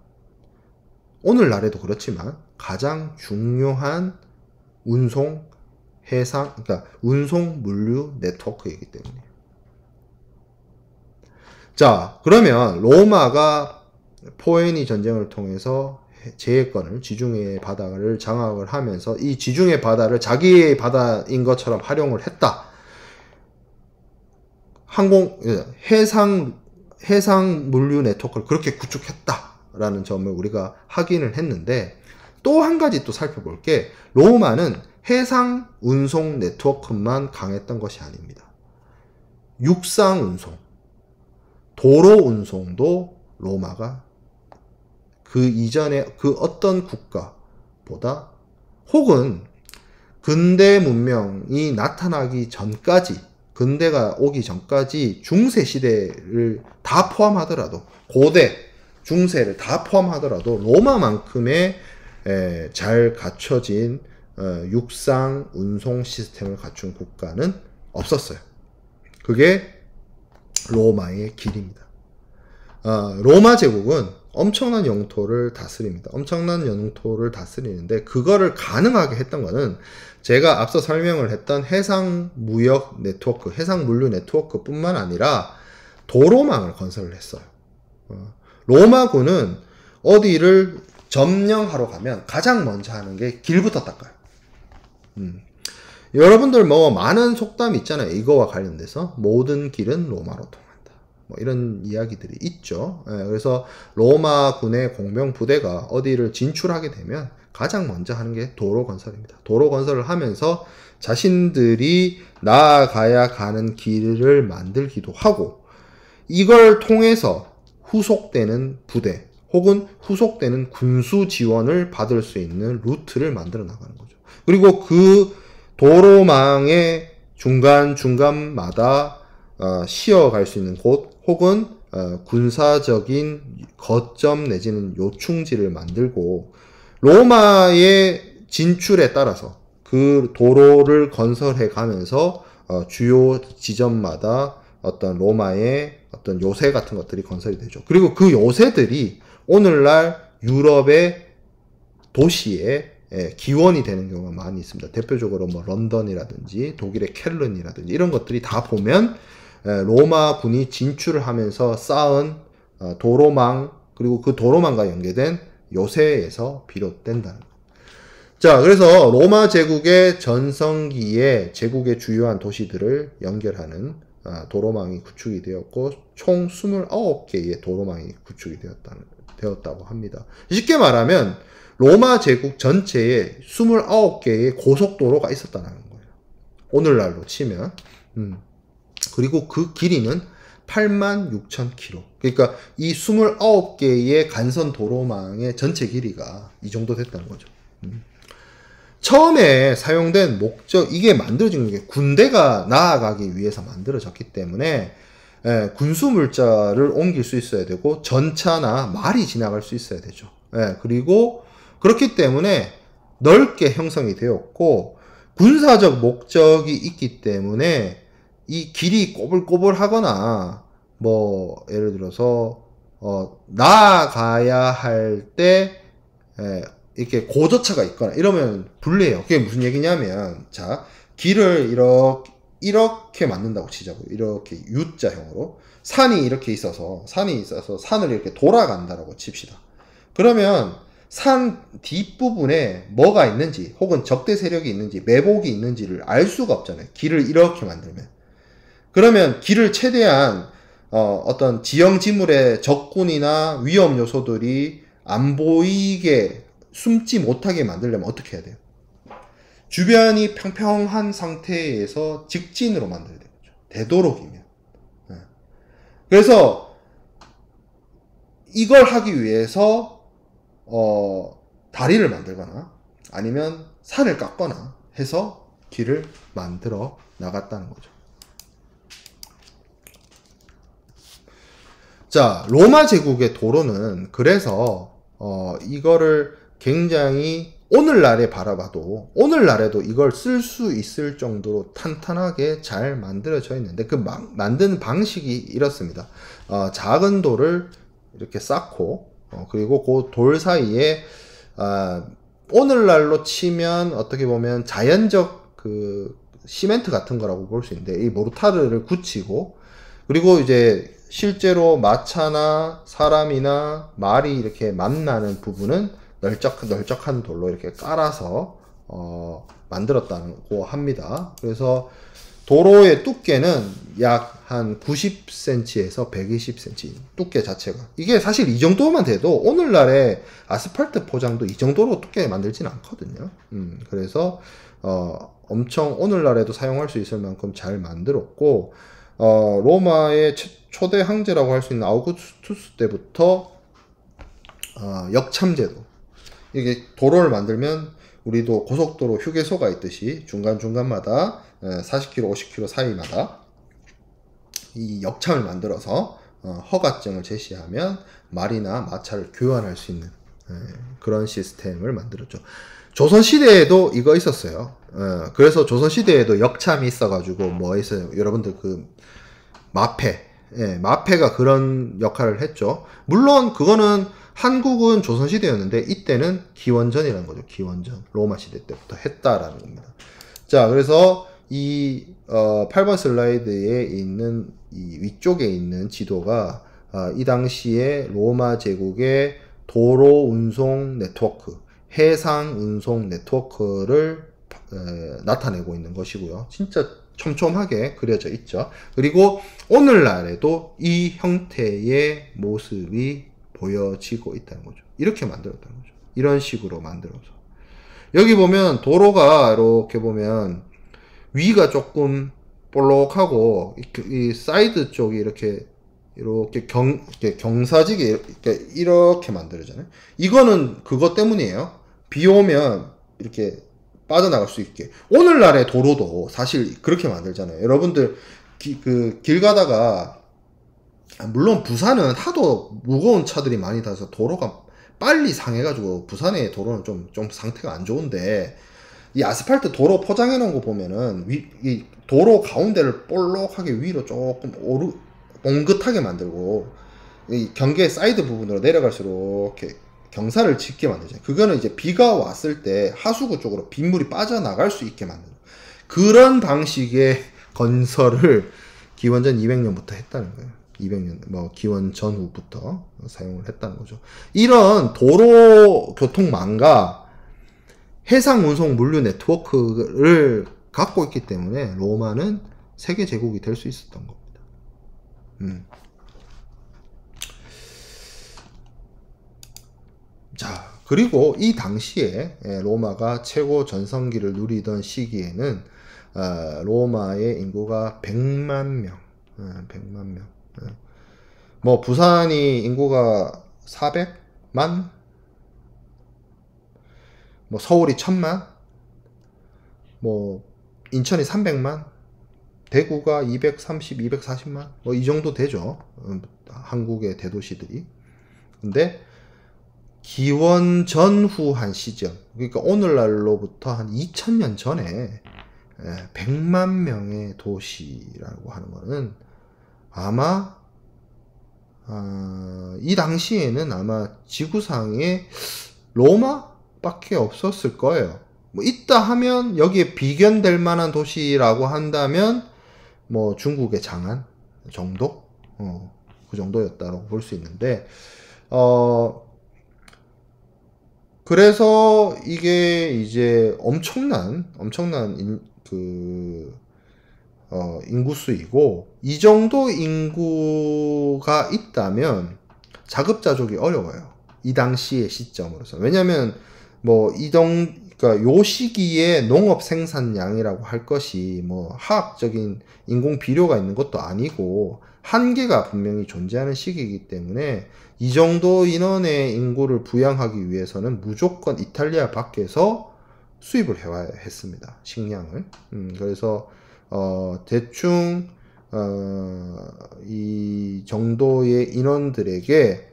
오늘날에도 그렇지만 가장 중요한 운송 해상 그러니까 운송 물류 네트워크이기 때문이에요. 자, 그러면 로마가 포에니 전쟁을 통해서 제해권을 지중해 바다를 장악을 하면서 이 지중해 바다를 자기의 바다인 것처럼 활용을 했다. 해상 물류 네트워크를 그렇게 구축했다라는 점을 우리가 확인을 했는데 또 한 가지 또 살펴볼 게 로마는 해상 운송 네트워크만 강했던 것이 아닙니다. 육상 운송, 도로 운송도 로마가 그 이전에 그 어떤 국가보다 혹은 근대 문명이 나타나기 전까지 근대가 오기 전까지 중세 시대를 다 포함하더라도 고대, 중세를 다 포함하더라도 로마만큼의 잘 갖춰진 육상 운송 시스템을 갖춘 국가는 없었어요. 그게 로마의 길입니다. 로마 제국은 엄청난 영토를 다스립니다. 엄청난 영토를 다스리는데 그거를 가능하게 했던 거는 제가 앞서 설명을 했던 해상 무역 네트워크, 해상 물류 네트워크 뿐만 아니라 도로망을 건설을 했어요. 로마군은 어디를 점령하러 가면 가장 먼저 하는 게 길부터 닦아요. 여러분들 뭐 많은 속담이 있잖아요. 이거와 관련돼서 모든 길은 로마로 통한다. 뭐 이런 이야기들이 있죠. 그래서 로마군의 공병 부대가 어디를 진출하게 되면 가장 먼저 하는 게 도로 건설입니다. 도로 건설을 하면서 자신들이 나아가야 가는 길을 만들기도 하고 이걸 통해서 후속되는 부대 혹은 후속되는 군수 지원을 받을 수 있는 루트를 만들어 나가는 거죠. 그리고 그 도로망의 중간중간마다 쉬어갈 수 있는 곳 혹은 군사적인 거점 내지는 요충지를 만들고 로마의 진출에 따라서 그 도로를 건설해 가면서 주요 지점마다 어떤 로마의 어떤 요새 같은 것들이 건설이 되죠. 그리고 그 요새들이 오늘날 유럽의 도시에 기원이 되는 경우가 많이 있습니다. 대표적으로 뭐 런던이라든지 독일의 켈른이라든지 이런 것들이 다 보면 로마군이 진출을 하면서 쌓은 도로망 그리고 그 도로망과 연계된 요새에서 비롯된다는 것. 자, 그래서 로마 제국의 전성기에 제국의 주요한 도시들을 연결하는 도로망이 구축이 되었고 총 29개의 도로망이 구축이 되었다고 합니다. 쉽게 말하면 로마 제국 전체에 29개의 고속도로가 있었다는 거예요. 오늘날로 치면. 그리고 그 길이는 86,000km. 그러니까 이 29개의 간선 도로망의 전체 길이가 이 정도 됐다는 거죠. 처음에 사용된 목적, 이게 만들어진 게 군대가 나아가기 위해서 만들어졌기 때문에 군수 물자를 옮길 수 있어야 되고 전차나 말이 지나갈 수 있어야 되죠. 그리고 그렇기 때문에 넓게 형성이 되었고 군사적 목적이 있기 때문에 이 길이 꼬불꼬불하거나 뭐 예를 들어서 나아가야 할 때 이렇게 고저차가 있거나 이러면 불리해요. 그게 무슨 얘기냐면, 자, 길을 이렇게 만든다고 치자고요. 이렇게 U자형으로 산이 이렇게 있어서 산을 이렇게 돌아간다라고 칩시다. 그러면 산 뒷부분에 뭐가 있는지 혹은 적대 세력이 있는지 매복이 있는지를 알 수가 없잖아요. 길을 이렇게 만들면. 그러면 길을 최대한 어떤 지형지물의 적군이나 위험 요소들이 안 보이게 숨지 못하게 만들려면 어떻게 해야 돼요? 주변이 평평한 상태에서 직진으로 만들어야 되죠. 되도록이면. 그래서 이걸 하기 위해서 다리를 만들거나 아니면 산을 깎거나 해서 길을 만들어 나갔다는 거죠. 자, 로마 제국의 도로는 그래서 이거를 굉장히 오늘날에 바라봐도 오늘날에도 이걸 쓸 수 있을 정도로 탄탄하게 잘 만들어져 있는데 그 만드는 방식이 이렇습니다. 작은 돌을 이렇게 쌓고 그리고 그 돌 사이에 오늘날로 치면 어떻게 보면 자연적 그 시멘트 같은 거라고 볼 수 있는데 이 모르타르를 굳히고 그리고 이제 실제로 마차나 사람이나 말이 이렇게 만나는 부분은 널쩍한 돌로 이렇게 깔아서 만들었다고 합니다. 그래서 도로의 두께는 약 한 90cm에서 120cm 두께 자체가, 이게 사실 이 정도만 돼도 오늘날의 아스팔트 포장도 이 정도로 두께 만들지는 않거든요. 그래서 엄청 오늘날에도 사용할 수 있을 만큼 잘 만들었고 로마의 초대 황제라고 할 수 있는 아우구스투스 때부터 역참제도, 이게 도로를 만들면 우리도 고속도로 휴게소가 있듯이 중간중간마다 40km, 50km 사이마다 이 역참을 만들어서 허가증을 제시하면 말이나 마차를 교환할 수 있는 그런 시스템을 만들었죠. 조선시대에도 이거 있었어요. 그래서 조선시대에도 역참이 있어가지고 뭐 있어요. 여러분들 그 마패가 그런 역할을 했죠. 물론 그거는 한국은 조선시대였는데 이때는 기원전이라는 거죠. 기원전. 로마 시대 때부터 했다라는 겁니다. 자, 그래서 이 8번 슬라이드에 있는 이 위쪽에 있는 지도가 이 당시에 로마 제국의 도로 운송 네트워크, 해상 운송 네트워크를 나타내고 있는 것이고요. 진짜 촘촘하게 그려져 있죠. 그리고 오늘날에도 이 형태의 모습이 보여지고 있다는 거죠. 이렇게 만들었다는 거죠. 이런 식으로 만들어서. 여기 보면 도로가 이렇게 보면 위가 조금 볼록하고 이 사이드 쪽이 이렇게 경사지게 이렇게 만들어잖아요. 이거는 그것 때문이에요. 비 오면 이렇게 빠져나갈 수 있게. 오늘날의 도로도 사실 그렇게 만들잖아요. 여러분들 길 가다가 물론 부산은 하도 무거운 차들이 많이 타서 도로가 빨리 상해가지고 부산의 도로는 좀 상태가 안 좋은데 이 아스팔트 도로 포장해 놓은 거 보면은 이 도로 가운데를 볼록하게 위로 조금 옹긋하게 만들고 이 경계 사이드 부분으로 내려갈수록 이렇게 경사를 짙게 만들잖아요. 그거는 이제 비가 왔을 때 하수구 쪽으로 빗물이 빠져나갈 수 있게 만드는 그런 방식의 건설을 기원전 200년부터 했다는 거예요. 200년, 뭐 기원 전후부터 사용을 했다는 거죠. 이런 도로 교통망과 해상 운송 물류 네트워크를 갖고 있기 때문에 로마는 세계 제국이 될 수 있었던 겁니다. 자, 그리고 이 당시에 로마가 최고 전성기를 누리던 시기에는 로마의 인구가 100만 명, 100만 명. 뭐 부산이 인구가 400만, 뭐 서울이 1000만, 뭐 인천이 300만, 대구가 230, 240만, 뭐 이 정도 되죠. 한국의 대도시들이. 근데 기원 전후 한 시점, 그러니까 오늘날로부터 한 2000년 전에 100만 명의 도시라고 하는 거는 아마 이 당시에는 아마 지구상에 로마밖에 없었을 거예요. 뭐 있다 하면 여기에 비견될 만한 도시라고 한다면 뭐 중국의 장안 정도, 그 정도였다고 볼 수 있는데, 그래서 이게 이제 엄청난 인구수이고, 이 정도 인구가 있다면 자급자족이 어려워요. 이 당시의 시점으로서. 왜냐면 그러니까 요 시기에 농업 생산량이라고 할 것이 뭐 화학적인 인공 비료가 있는 것도 아니고 한계가 분명히 존재하는 시기이기 때문에 이 정도 인원의 인구를 부양하기 위해서는 무조건 이탈리아 밖에서 수입을 해와야 했습니다. 식량을. 그래서 대충 이 정도의 인원들에게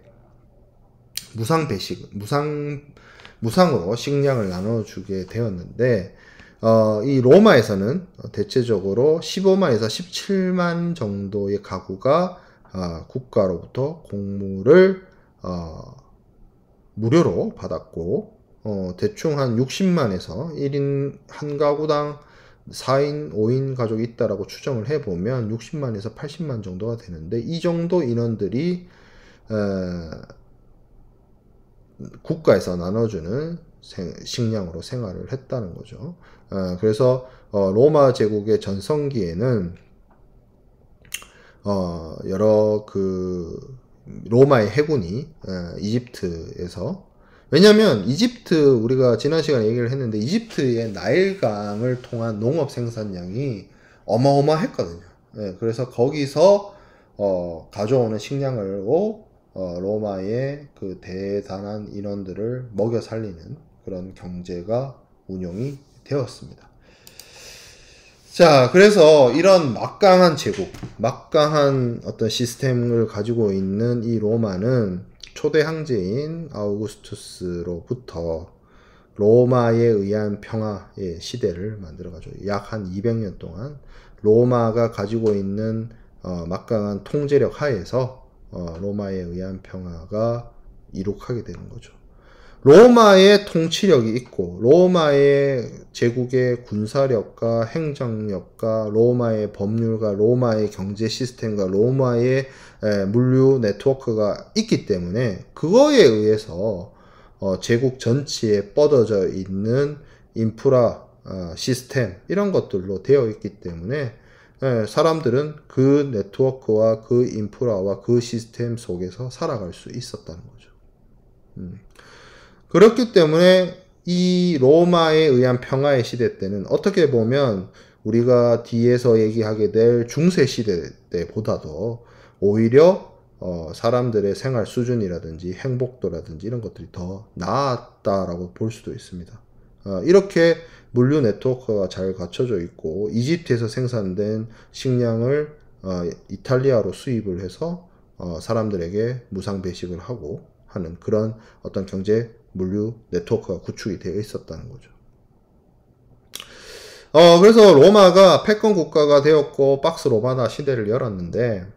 무상으로 식량을 나눠주게 되었는데, 이 로마에서는 대체적으로 15만에서 17만 정도의 가구가 국가로부터 곡물을 무료로 받았고, 대충 한 60만에서 1인 한 가구당 4인, 5인 가족이 있다라고 추정을 해보면 60만에서 80만 정도가 되는데, 이 정도 인원들이 국가에서 나눠주는 식량으로 생활을 했다는 거죠. 그래서 로마 제국의 전성기에는 여러 로마의 해군이 이집트에서, 왜냐면 이집트, 우리가 지난 시간에 얘기를 했는데 이집트의 나일강을 통한 농업 생산량이 어마어마했거든요. 그래서 거기서 가져오는 식량으로 로마의 그 대단한 인원들을 먹여 살리는 그런 경제가 운영이 되었습니다. 자, 그래서 이런 막강한 제국, 막강한 어떤 시스템을 가지고 있는 이 로마는 초대 황제인 아우구스투스로부터 로마에 의한 평화의 시대를 만들어가지고 약 한 200년 동안 로마가 가지고 있는 막강한 통제력 하에서 로마에 의한 평화가 이룩하게 되는 거죠. 로마의 통치력이 있고 로마의 제국의 군사력과 행정력과 로마의 법률과 로마의 경제 시스템과 로마의 물류 네트워크가 있기 때문에 그거에 의해서 제국 전체에 뻗어져 있는 인프라 시스템 이런 것들로 되어 있기 때문에 사람들은 그 네트워크와 그 인프라와 그 시스템 속에서 살아갈 수 있었다는 거죠. 그렇기 때문에 이 로마에 의한 평화의 시대 때는 어떻게 보면 우리가 뒤에서 얘기하게 될 중세 시대 때보다도 오히려 사람들의 생활 수준이라든지 행복도라든지 이런 것들이 더 나았다라고 볼 수도 있습니다. 이렇게 물류 네트워크가 잘 갖춰져 있고 이집트에서 생산된 식량을 이탈리아로 수입을 해서 사람들에게 무상 배식을 하고 하는 그런 어떤 경제 물류 네트워크가 구축이 되어 있었다는 거죠. 그래서 로마가 패권 국가가 되었고 박스 로마다 시대를 열었는데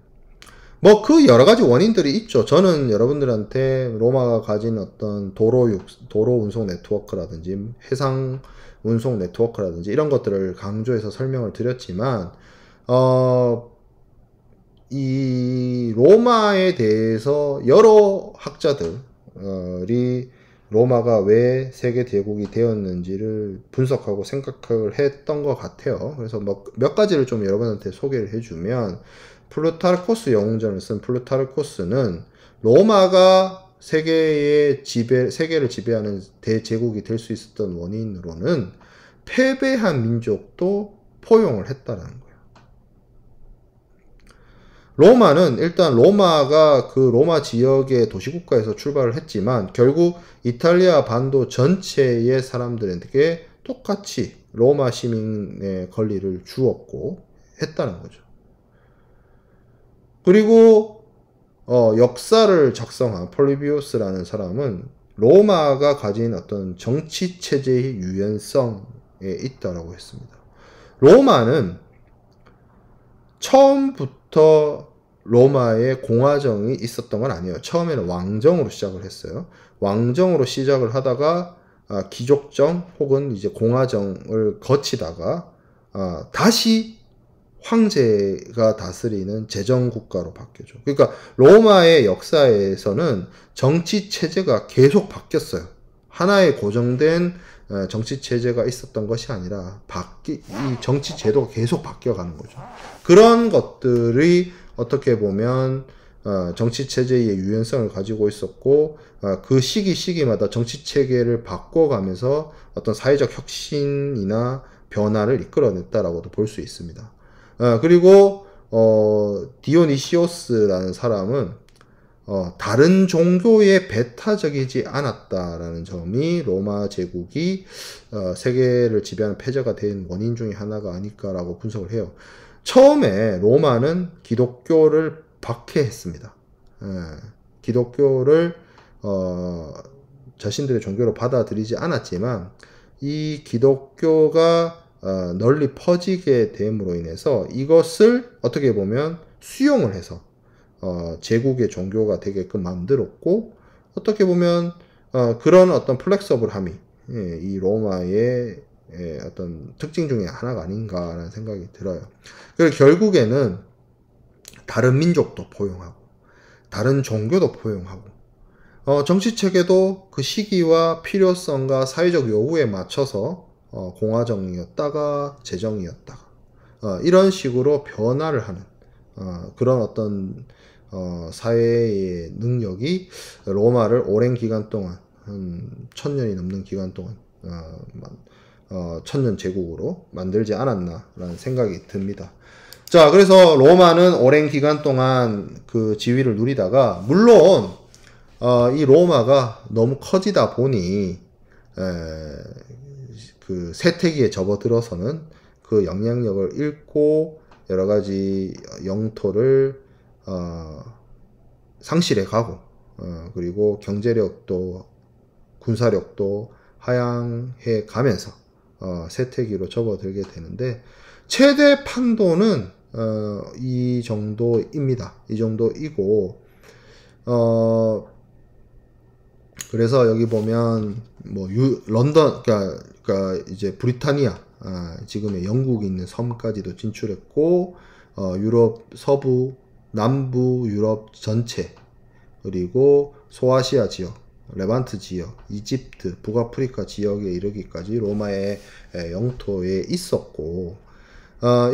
뭐 그 여러 가지 원인들이 있죠. 저는 여러분들한테 로마가 가진 어떤 도로 운송 네트워크라든지 해상 운송 네트워크라든지 이런 것들을 강조해서 설명을 드렸지만 이 로마에 대해서 여러 학자들이 로마가 왜 세계 대국이 되었는지를 분석하고 생각을 했던 것 같아요. 그래서 몇 가지를 좀 여러분한테 소개를 해주면, 플루타르코스 영웅전을 쓴 플루타르코스는 로마가 세계를 지배하는 대제국이 될 수 있었던 원인으로는 패배한 민족도 포용을 했다라는 거예요. 로마는 일단 로마가 그 로마 지역의 도시국가에서 출발을 했지만 결국 이탈리아 반도 전체의 사람들에게 똑같이 로마 시민의 권리를 주었고 했다는 거죠. 그리고 역사를 작성한 폴리비우스라는 사람은 로마가 가진 어떤 정치 체제의 유연성에 있다라고 했습니다. 로마는 처음부터 로마에 공화정이 있었던 건 아니에요. 처음에는 왕정으로 시작을 했어요. 왕정으로 시작을 하다가 귀족정 혹은 이제 공화정을 거치다가 다시 황제가 다스리는 재정국가로 바뀌죠. 그러니까 로마의 역사에서는 정치 체제가 계속 바뀌었어요. 하나의 고정된 정치 체제가 있었던 것이 아니라 이 정치 제도가 계속 바뀌어가는 거죠. 그런 것들이 어떻게 보면 정치 체제의 유연성을 가지고 있었고 그 시기마다 정치 체계를 바꿔가면서 어떤 사회적 혁신이나 변화를 이끌어냈다라고도 볼 수 있습니다. 그리고 디오니시오스라는 사람은 다른 종교에 배타적이지 않았다라는 점이 로마 제국이 세계를 지배하는 패제가 된 원인 중에 하나가 아닐까라고 분석을 해요. 처음에 로마는 기독교를 박해했습니다. 기독교를 자신들의 종교로 받아들이지 않았지만 이 기독교가 널리 퍼지게 됨으로 인해서 이것을 어떻게 보면 수용을 해서 제국의 종교가 되게끔 만들었고 어떻게 보면 그런 어떤 플렉서블함이 이 로마의 어떤 특징 중에 하나가 아닌가라는 생각이 들어요. 그리고 결국에는 다른 민족도 포용하고 다른 종교도 포용하고 정치체계도 그 시기와 필요성과 사회적 요구에 맞춰서 공화정이었다가 재정이었다가 이런 식으로 변화를 하는 그런 어떤 사회의 능력이 로마를 오랜 기간 동안 한 1000년이 넘는 기간 동안 1000년 제국으로 만들지 않았나라는 생각이 듭니다. 자, 그래서 로마는 오랜 기간 동안 그 지위를 누리다가 물론 이 로마가 너무 커지다 보니 그 쇠퇴기에 접어들어서는 그 영향력을 잃고 여러 가지 영토를 상실해 가고 그리고 경제력도 군사력도 하향해 가면서 쇠퇴기로 접어들게 되는데 최대 판도는 이 정도입니다. 이 정도이고 그래서 여기 보면 뭐 런던 그러니까 이제 브리타니아 지금의 영국이 있는 섬까지도 진출했고 유럽 서부 남부 유럽 전체 그리고 소아시아 지역 레반트 지역 이집트 북아프리카 지역에 이르기까지 로마의 영토에 있었고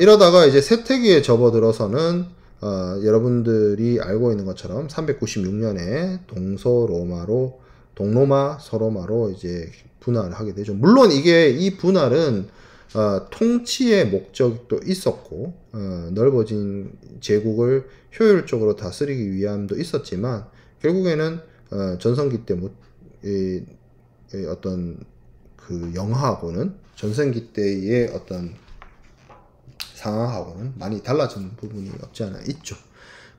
이러다가 이제 쇠퇴기에 접어들어서는 여러분들이 알고 있는 것처럼 396년에 동로마 서로마로 이제 분할을 하게 되죠. 물론 이 분할은 통치의 목적도 있었고 넓어진 제국을 효율적으로 다스리기 위함도 있었지만 결국에는 전성기 때 어떤 그 영하하고는 전성기 때의 어떤 상황하고는 많이 달라진 부분이 없지 않아 있죠.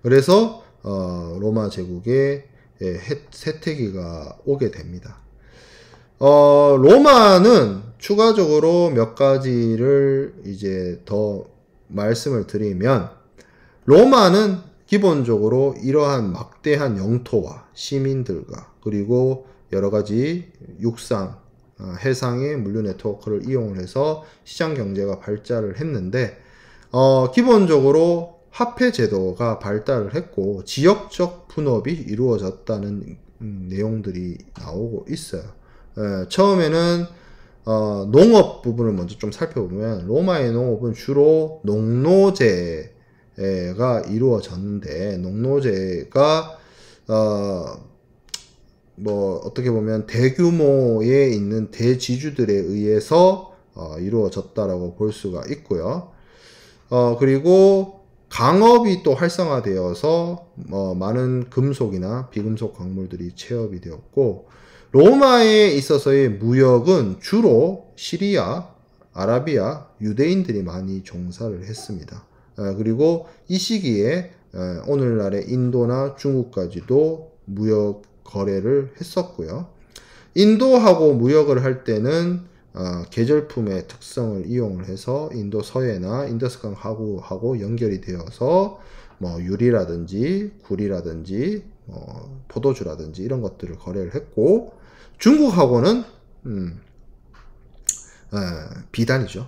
그래서 로마 제국의 쇠퇴기가 오게 됩니다. 로마는 추가적으로 몇 가지를 이제 더 말씀을 드리면 로마는 기본적으로 이러한 막대한 영토와 시민들과 그리고 여러 가지 육상, 해상의 물류 네트워크를 이용을 해서 시장 경제가 발달을 했는데 기본적으로 화폐 제도가 발달을 했고 지역적 분업이 이루어졌다는 내용들이 나오고 있어요. 처음에는 농업 부분을 먼저 좀 살펴보면 로마의 농업은 주로 농노제가 이루어졌는데 농노제가 뭐 어떻게 보면 대규모에 있는 대지주들에 의해서 이루어졌다라고 볼 수가 있고요. 그리고 강업이 또 활성화되어서 많은 금속이나 비금속 광물들이 채업이 되었고, 로마에 있어서의 무역은 주로 시리아, 아라비아, 유대인들이 많이 종사를 했습니다. 그리고 이 시기에 오늘날의 인도나 중국까지도 무역 거래를 했었고요. 인도하고 무역을 할 때는 계절품의 특성을 이용을 해서 인도 서해나 인더스강 하구하고 연결이 되어서 뭐 유리라든지 굴이라든지 포도주라든지 이런 것들을 거래를 했고, 중국하고는 비단이죠.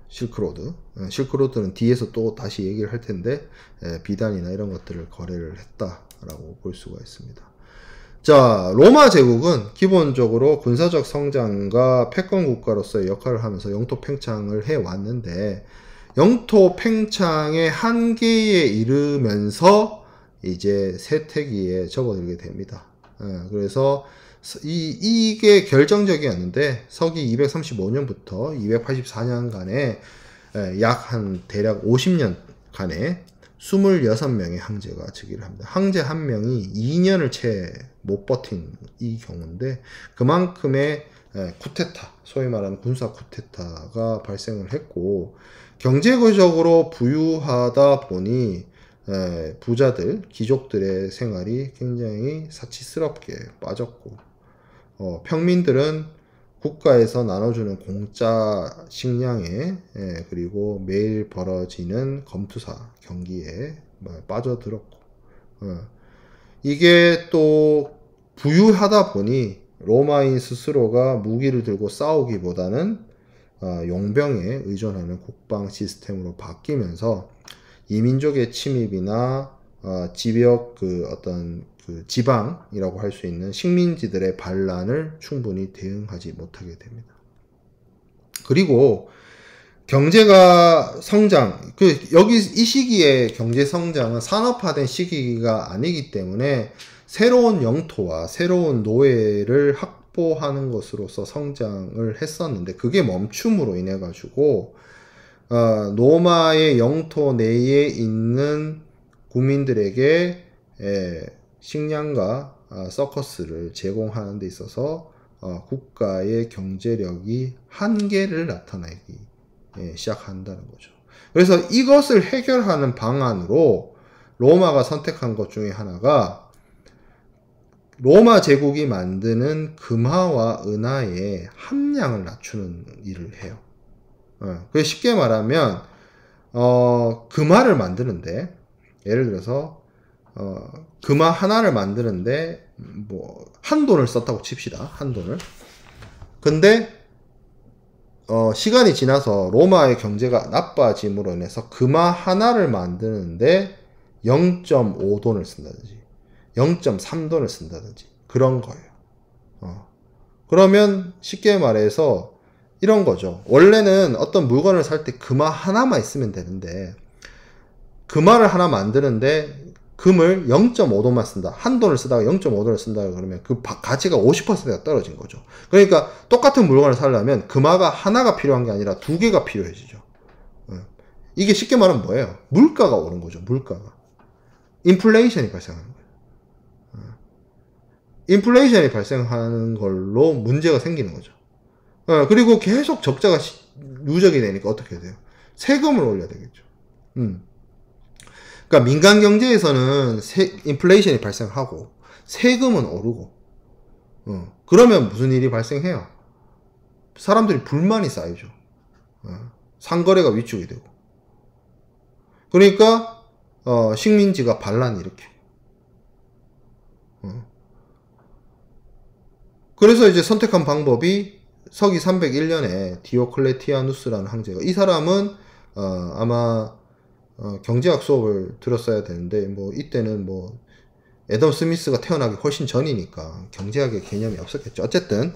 실크로드. 실크로드는 뒤에서 또 다시 얘기를 할 텐데, 비단이나 이런 것들을 거래를 했다라고 볼 수가 있습니다. 자, 로마 제국은 기본적으로 군사적 성장과 패권 국가로서의 역할을 하면서 영토 팽창을 해왔는데, 영토 팽창의 한계에 이르면서 이제 쇠퇴기에 접어들게 됩니다. 그래서 이게 결정적이었는데, 서기 235년부터 284년간에 약 한 대략 50년간에 26명의 황제가 즉위를 합니다. 황제 한 명이 2년을 채 못 버틴 이 경우인데, 그만큼의 쿠데타, 소위 말하는 군사 쿠데타가 발생을 했고, 경제적으로 부유하다 보니 부자들, 귀족들의 생활이 굉장히 사치스럽게 빠졌고, 평민들은 국가에서 나눠주는 공짜 식량에 그리고 매일 벌어지는 검투사 경기에 빠져들었고, 이게 또 부유하다 보니 로마인 스스로가 무기를 들고 싸우기보다는 용병에 의존하는 국방 시스템으로 바뀌면서 이민족의 침입이나 지역 어떤 지방이라고 할 수 있는 식민지들의 반란을 충분히 대응하지 못하게 됩니다. 그리고 경제가 성장, 여기 이 시기에 경제 성장은 산업화된 시기가 아니기 때문에 새로운 영토와 새로운 노예를 확보하는 것으로서 성장을 했었는데, 그게 멈춤으로 인해 가지고 로마의 영토 내에 있는 국민들에게 식량과 서커스를 제공하는 데 있어서 국가의 경제력이 한계를 나타내기 시작한다는 거죠. 그래서 이것을 해결하는 방안으로 로마가 선택한 것 중에 하나가 로마 제국이 만드는 금화와 은하의 함량을 낮추는 일을 해요. 그래서 쉽게 말하면 금화를 만드는데, 예를 들어서 금화 하나를 만드는데 뭐 한 돈을 썼다고 칩시다. 한 돈을. 근데 시간이 지나서 로마의 경제가 나빠짐으로 인해서 금화 하나를 만드는데 0.5돈을 쓴다든지 0.3돈을 쓴다든지 그런 거예요. 그러면 쉽게 말해서 이런 거죠. 원래는 어떤 물건을 살 때 금화 하나만 있으면 되는데, 금화를 하나 만드는데 금을 0.5돈만 쓴다. 한 돈을 쓰다가 0.5돈을 쓴다 그러면 그 가치가 50%가 떨어진 거죠. 그러니까 똑같은 물건을 사려면 금화가 하나가 필요한 게 아니라 두 개가 필요해지죠. 이게 쉽게 말하면 뭐예요? 물가가 오른 거죠. 물가가. 인플레이션이 발생하는 거예요. 인플레이션이 발생하는 걸로 문제가 생기는 거죠. 그리고 계속 적자가 누적이 되니까 어떻게 돼요? 세금을 올려야 되겠죠. 그러니까 민간 경제에서는 인플레이션이 발생하고 세금은 오르고, 그러면 무슨 일이 발생해요? 사람들이 불만이 쌓이죠. 상거래가 위축이 되고, 그러니까 식민지가 반란을 일으키고, 그래서 이제 선택한 방법이 서기 301년에 디오클레티아누스라는 황제가, 이 사람은 아마 경제학 수업을 들었어야 되는데, 뭐 이때는 뭐 애덤 스미스가 태어나기 훨씬 전이니까 경제학의 개념이 없었겠죠. 어쨌든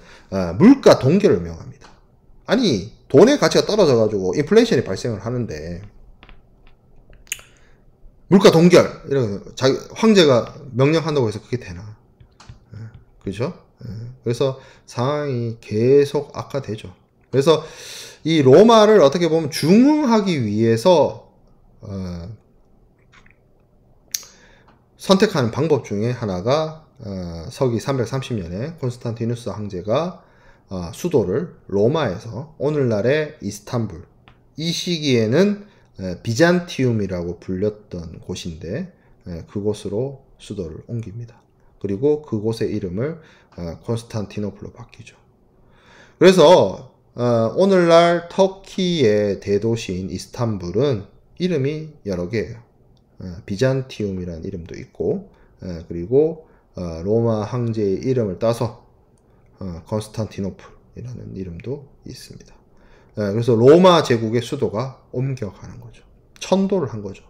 물가 동결을 명합니다. 아니, 돈의 가치가 떨어져 가지고 인플레이션이 발생을 하는데 물가 동결 이런 자기 황제가 명령한다고 해서 그게 되나? 그죠? 그래서 상황이 계속 악화되죠. 그래서 이 로마를 어떻게 보면 중흥하기 위해서 선택하는 방법 중에 하나가 서기 330년에 콘스탄티누스 황제가 수도를 로마에서 오늘날의 이스탄불, 이 시기에는 비잔티움이라고 불렸던 곳인데 그곳으로 수도를 옮깁니다. 그리고 그곳의 이름을 콘스탄티노플로 바뀌죠. 그래서 오늘날 터키의 대도시인 이스탄불은 이름이 여러 개예요. 비잔티움이라는 이름도 있고 그리고 로마 황제의 이름을 따서 콘스탄티노플이라는 이름도 있습니다. 그래서 로마 제국의 수도가 옮겨가는 거죠. 천도를 한 거죠.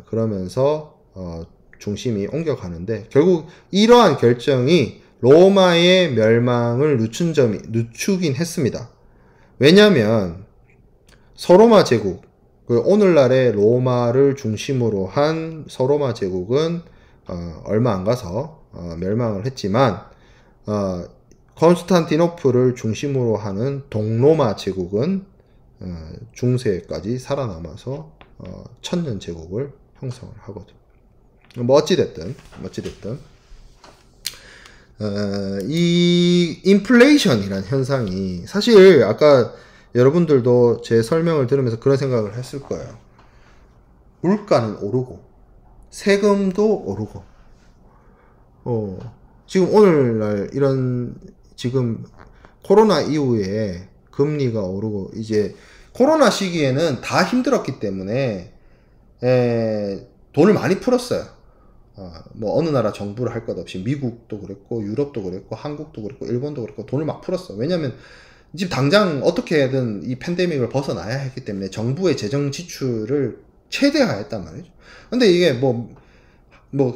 그러면서 중심이 옮겨가는데 결국 이러한 결정이 로마의 멸망을 늦추긴 했습니다. 왜냐하면 서로마 제국, 오늘날의 로마를 중심으로 한 서로마 제국은 얼마 안 가서 멸망을 했지만 콘스탄티노플을 중심으로 하는 동로마 제국은 중세까지 살아남아서 천년 제국을 형성을 하거든. 뭐 어찌됐든 이 인플레이션이란 현상이 사실 아까 여러분들도 제 설명을 들으면서 그런 생각을 했을 거예요. 물가는 오르고 세금도 오르고 지금 오늘날 이런 지금 코로나 이후에 금리가 오르고 이제 코로나 시기에는 다 힘들었기 때문에 돈을 많이 풀었어요. 뭐 어느 나라 정부를 할 것 없이 미국도 그랬고 유럽도 그랬고 한국도 그랬고 일본도 그랬고 돈을 막 풀었어. 왜냐면 지금 당장 어떻게든 이 팬데믹을 벗어나야 했기 때문에 정부의 재정 지출을 최대화했단 말이죠. 근데 이게 뭐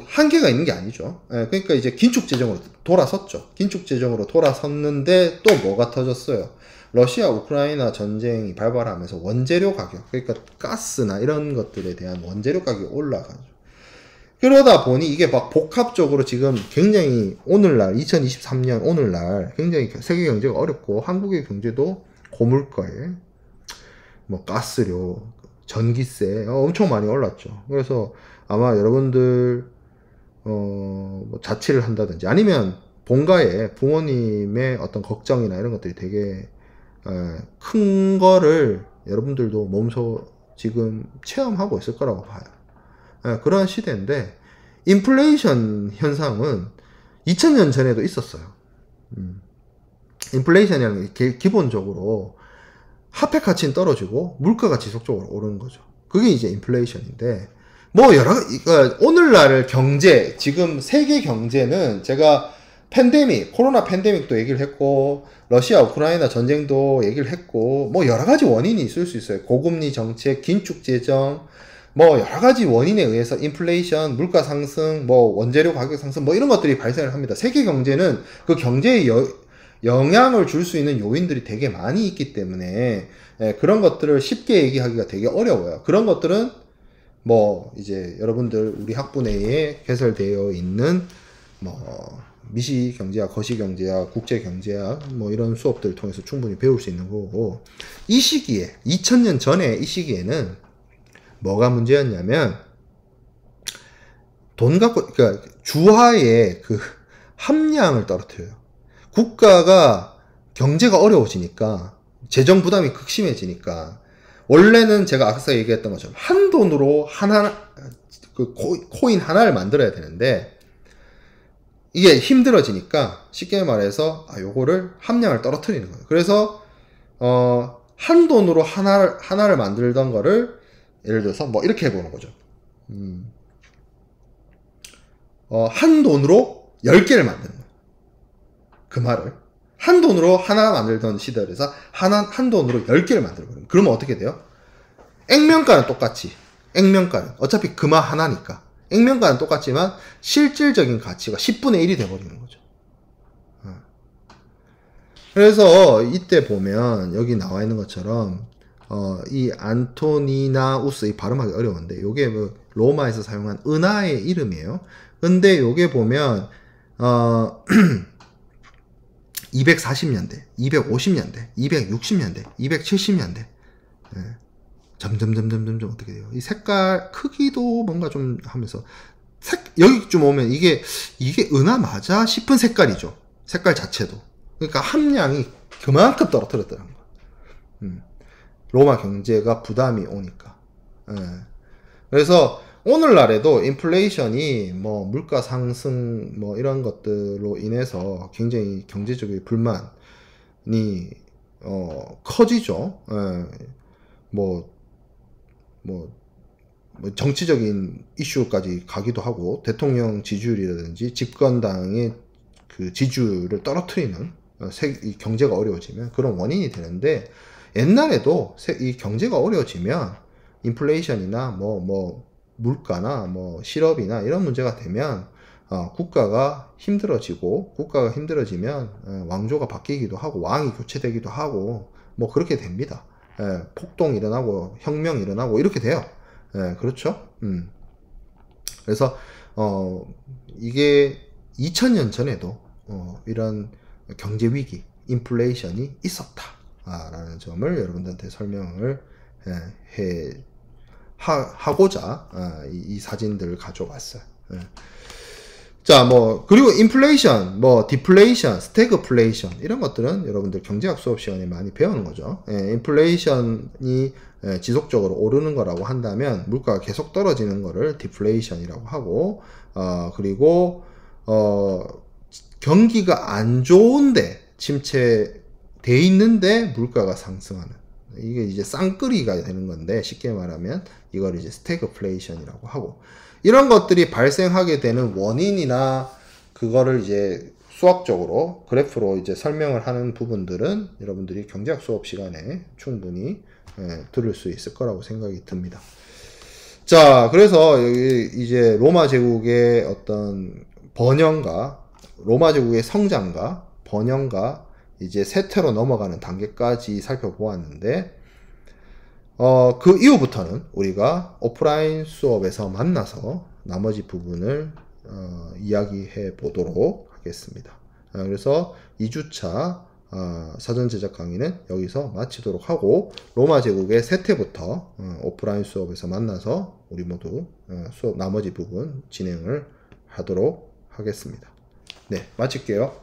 한계가 있는 게 아니죠. 그러니까 이제 긴축 재정으로 돌아섰죠. 긴축 재정으로 돌아섰는데 또 뭐가 터졌어요. 러시아 우크라이나 전쟁이 발발하면서 원재료 가격, 그러니까 가스나 이런 것들에 대한 원재료 가격이 올라가죠. 그러다 보니 이게 막 복합적으로 지금 굉장히 오늘날 2023년 오늘날 굉장히 세계 경제가 어렵고 한국의 경제도 고물가에 뭐 가스료, 전기세 엄청 많이 올랐죠. 그래서 아마 여러분들 뭐 자취를 한다든지 아니면 본가에 부모님의 어떤 걱정이나 이런 것들이 되게 큰 거를 여러분들도 몸소 지금 체험하고 있을 거라고 봐요. 그런 시대인데 인플레이션 현상은 2000년 전에도 있었어요. 인플레이션이라는 게 기본적으로 화폐 가치는 떨어지고 물가가 지속적으로 오르는 거죠. 그게 이제 인플레이션인데 뭐 그러니까 오늘날 경제, 지금 세계 경제는 제가 코로나 팬데믹도 얘기를 했고 러시아 우크라이나 전쟁도 얘기를 했고 뭐 여러 가지 원인이 있을 수 있어요. 고금리 정책, 긴축 재정, 뭐 여러 가지 원인에 의해서 인플레이션, 물가 상승, 뭐 원재료 가격 상승, 뭐 이런 것들이 발생을 합니다. 세계 경제는 그 경제에 영향을 줄 수 있는 요인들이 되게 많이 있기 때문에 그런 것들을 쉽게 얘기하기가 되게 어려워요. 그런 것들은 뭐 이제 여러분들 우리 학부 내에 개설되어 있는 뭐 미시경제학, 거시경제학, 국제경제학 뭐 이런 수업들을 통해서 충분히 배울 수 있는 거고, 이 시기에 2000년 전에 이 시기에는 뭐가 문제였냐면 돈 갖고 그러니까 주화의 그 함량을 떨어뜨려요. 국가가 경제가 어려워지니까 재정 부담이 극심해지니까 원래는 제가 앞서 얘기했던 것처럼 한 돈으로 그 코인 하나를 만들어야 되는데 이게 힘들어지니까 쉽게 말해서 요거를 함량을 떨어뜨리는 거예요. 그래서 한 돈으로 하나를 만들던 거를 예를 들어서 뭐 이렇게 해보는 거죠. 한 돈으로 10개를 만드는 거예요. 그 말을 한 돈으로 하나 만들던 시절에서 한 돈으로 10개를 만들어버려요. 그러면 어떻게 돼요? 액면가는 똑같이, 액면가는 어차피 금화 하나니까 액면가는 똑같지만 실질적인 가치가 10분의 1이 돼버리는 거죠. 그래서 이때 보면 여기 나와 있는 것처럼 이 안토니나우스, 이 발음하기 어려운데 요게 뭐 로마에서 사용한 은하의 이름이에요. 근데 요게 보면 어, 240년대, 250년대, 260년대, 270년대. 예. 점점 어떻게 돼요? 이 색깔 크기도 뭔가 좀 하면서 여기쯤 오면 이게 은하 맞아 싶은 색깔이죠. 색깔 자체도. 그러니까 함량이 그만큼 떨어뜨렸다는 거. 로마 경제가 부담이 오니까. 예. 그래서 오늘날에도 인플레이션이 뭐 물가 상승 뭐 이런 것들로 인해서 굉장히 경제적인 불만이 커지죠. 예. 뭐 정치적인 이슈까지 가기도 하고 대통령 지지율이라든지 집권당의 그 지지율을 떨어뜨리는 이 경제가 어려워지면 그런 원인이 되는데, 옛날에도 이 경제가 어려워지면 인플레이션이나 뭐 물가나 뭐 실업이나 이런 문제가 되면 국가가 힘들어지면 왕조가 바뀌기도 하고 왕이 교체되기도 하고 뭐 그렇게 됩니다. 폭동 일어나고 혁명 일어나고 이렇게 돼요. 그렇죠. 그래서 이게 2000년 전에도 이런 경제 위기, 인플레이션이 있었다라는 점을 여러분들한테 설명을 하고자 이 사진들을 가져왔어요. 자, 뭐 그리고 인플레이션, 뭐 디플레이션, 스태그플레이션 이런 것들은 여러분들 경제학 수업 시간에 많이 배우는 거죠. 인플레이션이 지속적으로 오르는 거라고 한다면 물가가 계속 떨어지는 거를 디플레이션이라고 하고, 그리고 경기가 안 좋은데 침체돼 있는데 물가가 상승하는, 이게 이제 쌍끌이가 되는 건데, 쉽게 말하면 이걸 이제 스태그플레이션이라고 하고, 이런 것들이 발생하게 되는 원인이나 그거를 이제 수학적으로 그래프로 이제 설명을 하는 부분들은 여러분들이 경제학 수업 시간에 충분히 들을 수 있을 거라고 생각이 듭니다. 자, 그래서 여기 이제 로마 제국의 어떤 번영과 로마 제국의 성장과 번영과 이제 쇠퇴로 넘어가는 단계까지 살펴보았는데, 그 이후부터는 우리가 오프라인 수업에서 만나서 나머지 부분을 이야기해 보도록 하겠습니다. 그래서 2주차 사전 제작 강의는 여기서 마치도록 하고, 로마 제국의 쇠퇴부터 오프라인 수업에서 만나서 우리 모두 수업 나머지 부분 진행을 하도록 하겠습니다. 네, 마칠게요.